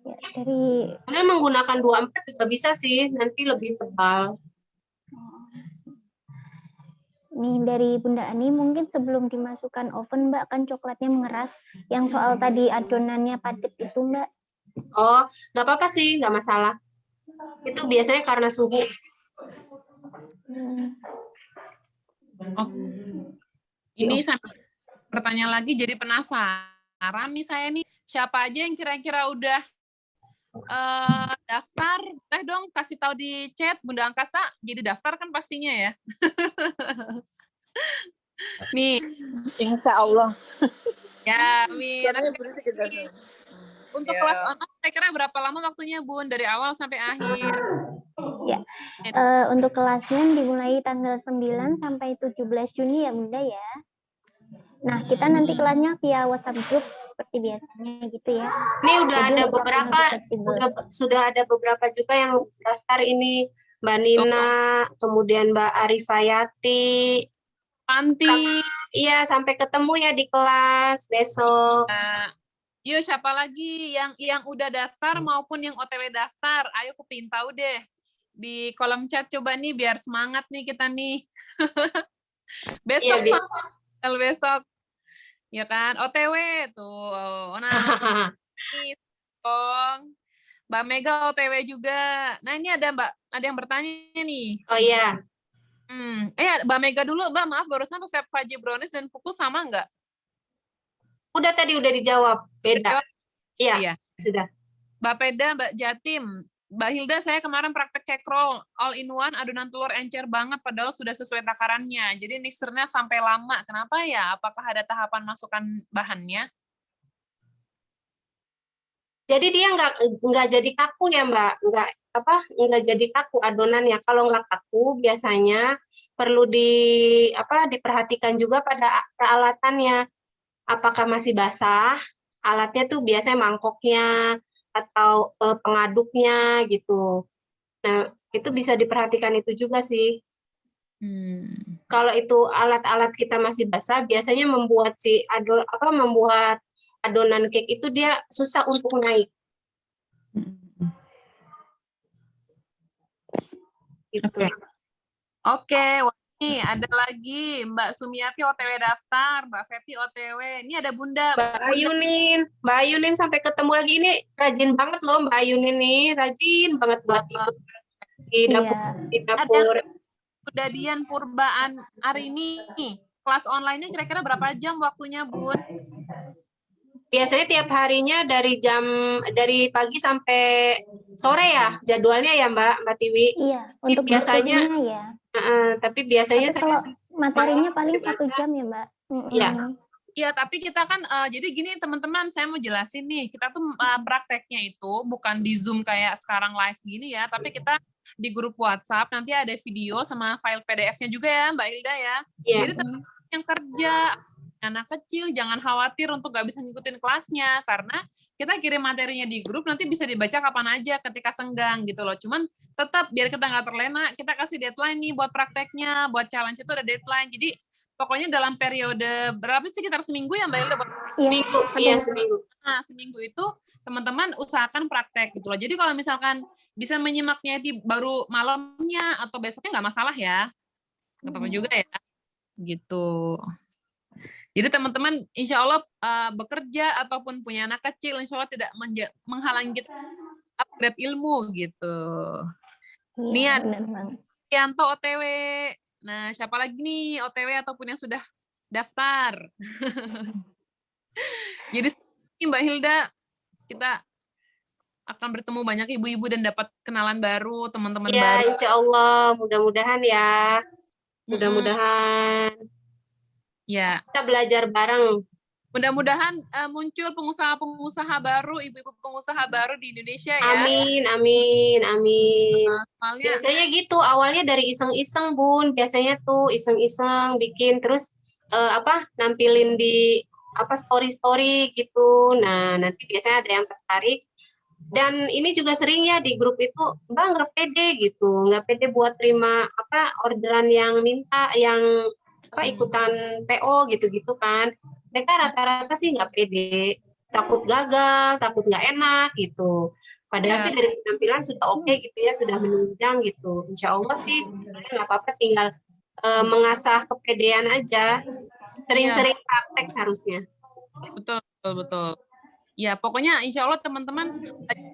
Ya, dari Sebenarnya menggunakan 24 juga bisa sih, nanti lebih tebal. Nih dari Bunda Ani, mungkin sebelum dimasukkan oven Mbak, kan coklatnya mengeras. Yang soal tadi adonannya padat itu Mbak. Oh, nggak apa-apa sih, nggak masalah. Itu biasanya karena suhu. Oh. Ini sampai pertanyaan lagi jadi penasaran nih saya nih. Siapa aja yang kira-kira udah daftar? Dong kasih tahu di chat Bunda Angkasa. Jadi daftar kan pastinya ya. Nih. Insya Allah. Ya, Min. Untuk kelas online kira-kira berapa lama waktunya Bun? Dari awal sampai akhir? Ya, untuk kelasnya dimulai tanggal 9 sampai 17 Juni ya Bunda ya. Nah, kita nanti kelasnya via WhatsApp group seperti biasanya gitu ya. Ini udah Jadi ada untuk beberapa, waktunya fleksibel. sudah ada beberapa juga yang daftar ini. Mbak Nina, kemudian Mbak Arifayati. Panti. Iya, sampai ketemu ya di kelas besok. Yuk, siapa lagi yang udah daftar maupun yang OTW daftar? Ayo aku pengen tahu deh. Di kolom chat coba nih biar semangat nih kita nih. Besok Iya, besok. Ya kan? OTW tuh. Nah, ini dong. Mbak Mega OTW juga. Nah, ini ada yang bertanya nih. Oh iya. Mbak Mega dulu, Mbak. Maaf, barusan resep Fudgy Brownies dan kuku sama nggak? Udah dijawab. Beda. Iya, sudah. Mbak Peda, Mbak Jatim, Mbak Hilda, saya kemarin praktek cake roll all in one, adonan telur encer banget, padahal sudah sesuai takarannya. Jadi mixernya sampai lama. Kenapa ya? Apakah ada tahapan masukkan bahannya? Jadi dia nggak jadi kaku ya Mbak, nggak jadi kaku adonannya. Kalau nggak kaku biasanya perlu diperhatikan juga pada peralatannya. Apakah masih basah? Alatnya tuh biasanya mangkoknya atau pengaduknya gitu. Nah itu bisa diperhatikan itu juga sih. Kalau itu alat-alat kita masih basah, biasanya membuat membuat adonan cake itu dia susah untuk naik. Gitu. Oke. Nih ada lagi Mbak Sumiati OTW daftar, Mbak Fepi OTW. Ini ada Bunda. Mbak Ayunin sampai ketemu lagi, ini rajin banget loh Mbak Ayunin nih, rajin banget buat di dapur. Bunda Dian Purbaan Arini, kelas online-nya kira-kira berapa jam waktunya, Bun? Biasanya tiap harinya dari pagi sampai sore ya jadwalnya ya Mbak Tiwi. Iya, untuk biasanya ya. tapi biasanya kalau materinya paling 1 jam ya Mbak. Iya. Iya, tapi kita kan, jadi gini teman-teman, saya mau jelasin nih, kita tuh prakteknya itu bukan di Zoom kayak sekarang live gini ya, tapi kita di grup WhatsApp, nanti ada video sama file PDF-nya juga ya Mbak Hilda ya. Iya. Jadi teman-teman yang kerja, anak kecil, jangan khawatir untuk nggak bisa ngikutin kelasnya, karena kita kirim materinya di grup, nanti bisa dibaca kapan aja ketika senggang gitu loh. Cuman tetap biar kita nggak terlena, kita kasih deadline nih buat prakteknya, buat challenge itu ada deadline. Jadi pokoknya dalam periode berapa sih, sekitar seminggu ya Mbak Hilda? Seminggu. Nah, seminggu itu teman-teman usahakan praktek gitu loh. Jadi kalau misalkan bisa menyimaknya di baru malamnya atau besoknya nggak masalah ya. Nggak apa-apa juga ya. Gitu. Jadi teman-teman insya Allah bekerja ataupun punya anak kecil, insya Allah tidak menghalangi kita upgrade ilmu gitu. Iya, Nih Yanto OTW. Nah, siapa lagi nih OTW ataupun yang sudah daftar? Jadi Mbak Hilda, kita akan bertemu banyak ibu-ibu dan dapat kenalan baru, teman-teman baru. Ya, insya Allah, mudah-mudahan ya. Mudah-mudahan. Ya. Kita belajar bareng. Mudah-mudahan muncul pengusaha-pengusaha baru, ibu-ibu pengusaha baru di Indonesia ya. Amin. Biasanya gitu, awalnya dari iseng-iseng Bun. Biasanya tuh iseng-iseng bikin, terus nampilin di story-story gitu. Nah, nanti biasanya ada yang tertarik. Dan ini juga sering ya di grup itu, Mbak nggak pede gitu, nggak pede buat terima orderan yang minta, yang ikutan PO gitu-gitu kan. Mereka rata-rata sih nggak pede, takut gagal, takut nggak enak gitu. Padahal sih dari penampilan sudah oke gitu ya, sudah menunjang gitu. Insya Allah sih sebenarnya nggak apa-apa, tinggal mengasah kepedean aja. Sering-sering praktek harusnya. Betul. Ya, pokoknya insya Allah teman-teman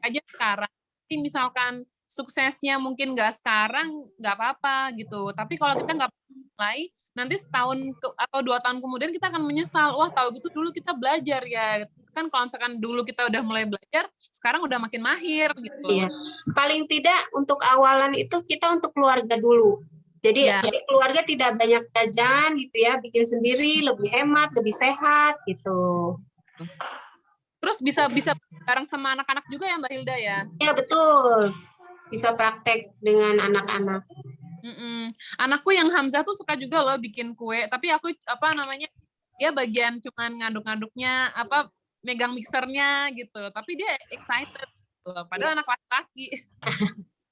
aja sekarang. Tapi misalkan suksesnya mungkin nggak sekarang, nggak apa-apa gitu. Tapi kalau kita nggak mulai, nanti setahun atau 2 tahun kemudian kita akan menyesal. Wah, tahu gitu dulu kita belajar ya. Kan kalau misalkan dulu kita udah mulai belajar, sekarang udah makin mahir gitu. Iya. Paling tidak untuk awalan itu kita untuk keluarga dulu. Jadi keluarga tidak banyak jajan gitu ya, bikin sendiri, lebih hemat, lebih sehat gitu. Terus bisa bareng sama anak-anak juga ya Mbak Hilda ya? Iya betul, bisa praktek dengan anak-anak. Anakku yang Hamzah tuh suka juga loh bikin kue, tapi aku dia bagian cuman ngaduk-ngaduknya, megang mixernya gitu. Tapi dia excited. Padahal anak laki-laki.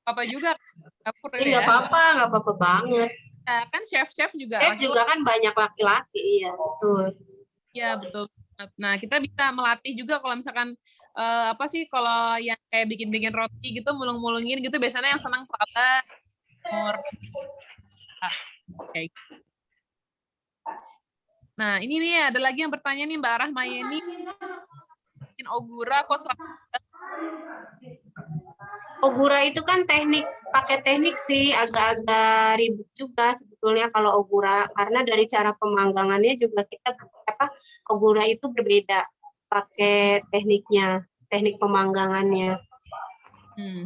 Apa juga dapur Ini ya. nggak apa-apa banget. Ya, kan chef juga. Chef juga kan banyak laki-laki, iya betul. Ya betul. Nah kita bisa melatih juga kalau misalkan apa sih kalau yang kayak bikin-bikin roti gitu, mulung-mulungin gitu, biasanya yang senang tuh abah, umur. Okay. Nah ini nih ada lagi yang bertanya nih Mbak Rahmayeni, bikin ogura kok Ogura itu kan pakai teknik sih, agak-agak ribet juga sebetulnya kalau ogura, karena dari cara pemanggangannya juga kita ogura itu berbeda pakai tekniknya, teknik pemanggangannya.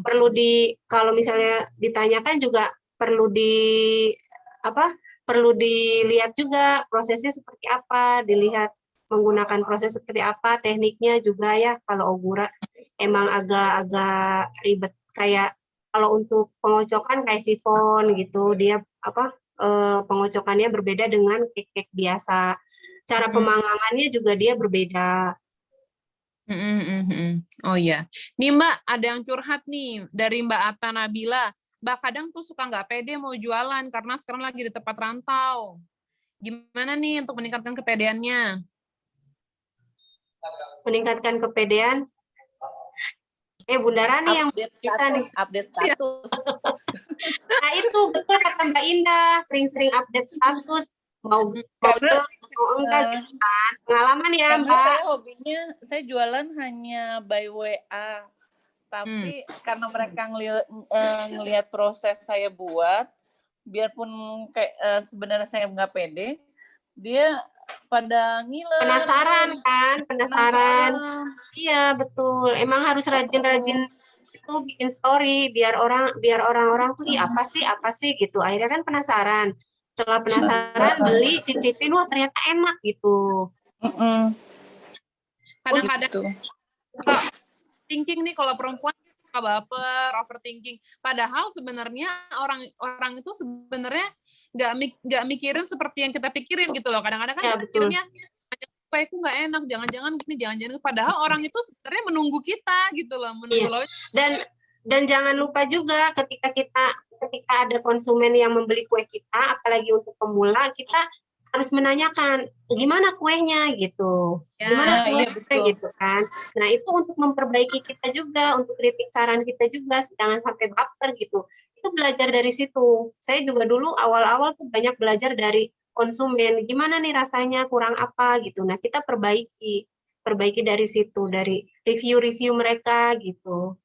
Perlu kalau misalnya ditanyakan juga perlu dilihat juga prosesnya seperti apa, dilihat menggunakan proses seperti apa, tekniknya juga ya. Kalau ogura emang agak-agak ribet, kayak kalau untuk pengocokan kayak sifon gitu, dia pengocokannya berbeda dengan cake biasa. Cara pemanggangannya juga dia berbeda. Oh iya, nih Mbak ada yang curhat nih dari Mbak Atta Nabila. Mbak kadang tuh suka nggak pede mau jualan karena sekarang lagi di tempat rantau. Gimana nih untuk meningkatkan kepedeannya? Meningkatkan kepedean. Bunda Rani yang bisa nih. Update status. Nah itu betul kata Mbak Indah, sering-sering update status, mau enggak gitu kan. Pengalaman ya Mbak. Saya hobinya, saya jualan hanya by WA. Tapi karena mereka ngelihat proses saya buat, biarpun kayak sebenarnya saya nggak pede, dia pada ngiler. Penasaran. Iya betul. Emang harus rajin-rajin itu bikin story biar orang-orang tuh apa sih gitu. Akhirnya kan penasaran. Setelah penasaran beli, cicipin, wah ternyata enak gitu. Kadang-kadang thinking nih kalau perempuan suka baper, overthinking. Padahal sebenarnya orang itu sebenarnya nggak mikirin seperti yang kita pikirin gitu loh. Kadang-kadang kan mikirnya kayakku nggak enak, jangan-jangan gini, jangan-jangan. Padahal orang itu sebenarnya menunggu kita gitu loh, menunggu loh. Dan jangan lupa juga ketika ada konsumen yang membeli kue kita, apalagi untuk pemula, kita harus menanyakan gimana kuenya gitu, gimana kuenya gitu kan. Nah itu untuk memperbaiki kita juga, untuk kritik saran kita juga, jangan sampai baper gitu. Itu belajar dari situ. Saya juga dulu awal-awal tuh banyak belajar dari konsumen, gimana nih rasanya, kurang apa gitu. Nah kita perbaiki dari situ, dari review mereka gitu.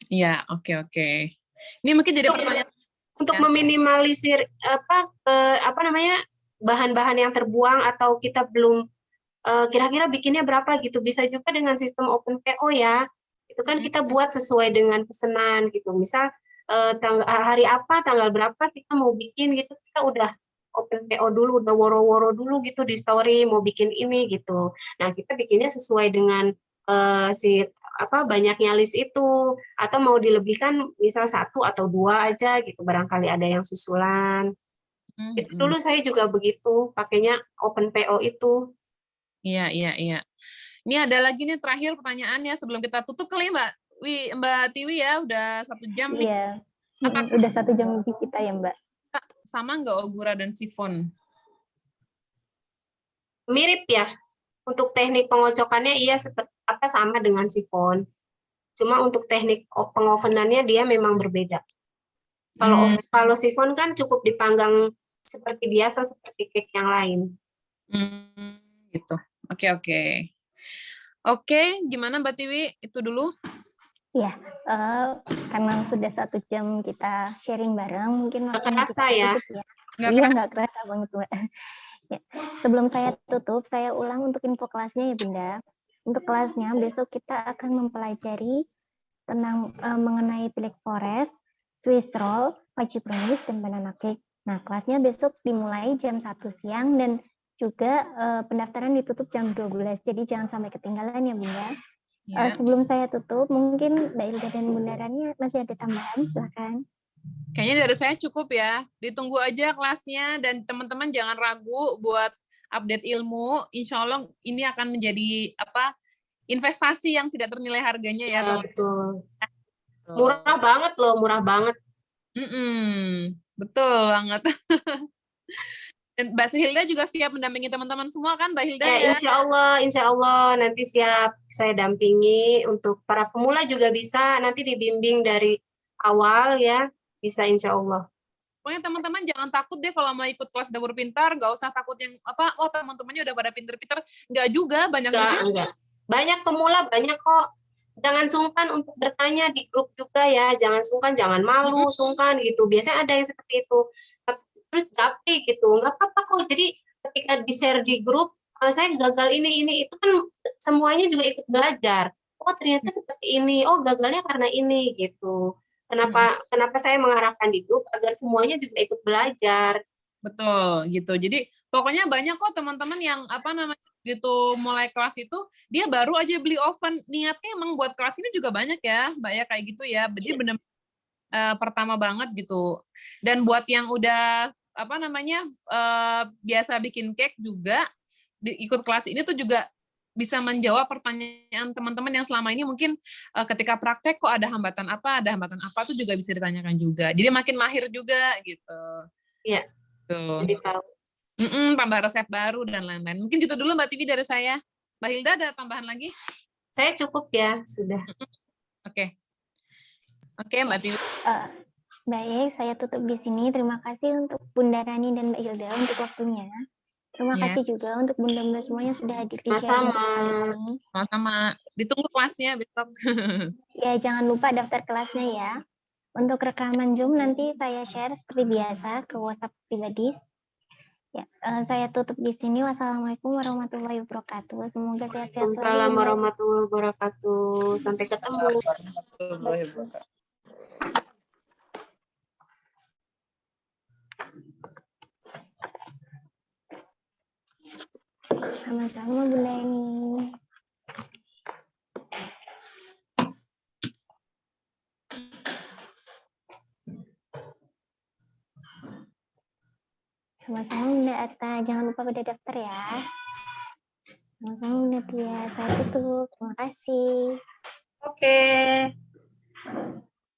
Iya, oke. Ini mungkin jadi pertanyaan untuk meminimalisir bahan-bahan yang terbuang atau kita belum kira-kira bikinnya berapa gitu, bisa juga dengan sistem open PO ya. Itu kan kita buat sesuai dengan pesanan gitu. Misal hari apa, tanggal berapa kita mau bikin gitu, kita udah open PO dulu, udah woro-woro dulu gitu di story mau bikin ini gitu. Nah, kita bikinnya sesuai dengan banyaknya list itu, atau mau dilebihkan misal 1 atau 2 aja gitu, barangkali ada yang susulan. Itu dulu saya juga begitu, pakainya open PO itu. Iya. Ini ada lagi nih terakhir pertanyaannya sebelum kita tutup kali Mbak Tiwi ya, udah 1 jam nih. Iya, udah 1 jam lebih kita ya Mbak. Sama nggak ogura dan sifon? Mirip ya. Untuk teknik pengocokannya sama dengan sifon. Cuma untuk teknik pengovenannya dia memang berbeda. Kalau sifon kan cukup dipanggang seperti biasa, seperti cake yang lain. Gitu. Oke, gimana Mbak Tiwi? Itu dulu. Iya, karena sudah 1 jam kita sharing bareng, mungkin nggak kerasa ya? Iya, nggak kerasa banget Mbak. Ya. Sebelum saya tutup, saya ulang untuk info kelasnya ya Bunda. Untuk kelasnya besok kita akan mempelajari tentang mengenai Black Forest, Swiss Roll, Fudgy Brownies, dan Banana Cake. Nah, kelasnya besok dimulai jam 1 siang dan juga pendaftaran ditutup jam 12. Jadi jangan sampai ketinggalan ya Bunda. Ya. Sebelum saya tutup, mungkin Mbak Ilda dan Bunda Rani masih ada tambahan, silakan. Kayaknya dari saya cukup ya. Ditunggu aja kelasnya dan teman-teman jangan ragu buat update ilmu. Insya Allah ini akan menjadi investasi yang tidak ternilai harganya ya. Betul. Murah banget loh, murah banget. Betul banget. Dan Mbak Hilda juga siap mendampingi teman-teman semua kan, Mbak Hilda ya? Insya Allah nanti siap saya dampingi. Untuk para pemula juga bisa nanti dibimbing dari awal ya, bisa insya Allah. Pokoknya teman-teman jangan takut deh kalau mau ikut kelas dapur pintar, nggak usah takut yang teman-temannya udah pada pinter-pinter, nggak juga, banyak juga. Enggak. Banyak pemula, banyak kok. Jangan sungkan untuk bertanya di grup juga ya, jangan sungkan, jangan malu, sungkan gitu. Biasanya ada yang seperti itu. Terus japri gitu, nggak apa-apa kok. Jadi ketika di-share di grup, saya gagal ini, itu kan semuanya juga ikut belajar. Oh ternyata seperti ini, oh gagalnya karena ini gitu. Kenapa saya mengarahkan di grup agar semuanya juga ikut belajar. Betul gitu. Jadi pokoknya banyak kok teman-teman yang gitu mulai kelas itu dia baru aja beli oven, niatnya emang buat kelas ini juga banyak ya, Mbak ya kayak gitu ya. Jadi benar pertama banget gitu. Dan buat yang udah biasa bikin cake juga ikut kelas ini tuh juga bisa menjawab pertanyaan teman-teman yang selama ini mungkin ketika praktek kok ada hambatan apa tuh juga bisa ditanyakan juga. Jadi makin mahir juga gitu. Iya. Jadi tahu. Tambah resep baru dan lain-lain. Mungkin gitu dulu Mbak Tivi dari saya. Mbak Hilda ada tambahan lagi? Saya cukup ya, sudah. Oke, Mbak Tivi. Baik, saya tutup di sini. Terima kasih untuk Bunda Rani dan Mbak Hilda untuk waktunya. Terima kasih juga untuk bunda-bunda semuanya sudah hadir di sharing ini. Sama-sama. Ditunggu kelasnya besok. Ya, jangan lupa daftar kelasnya ya. Untuk rekaman Zoom nanti saya share seperti biasa ke WhatsApp pribadi. Ya, saya tutup di sini. Wassalamualaikum warahmatullahi wabarakatuh. Semoga sehat-sehat. Waalaikumsalam warahmatullahi wabarakatuh. Sampai ketemu. Sama-sama Bunda Eni. Sama-sama Bunda Atta. Jangan lupa pada daftar ya. Sama-sama Bunda Tia. Saya tutup. Terima kasih. Oke.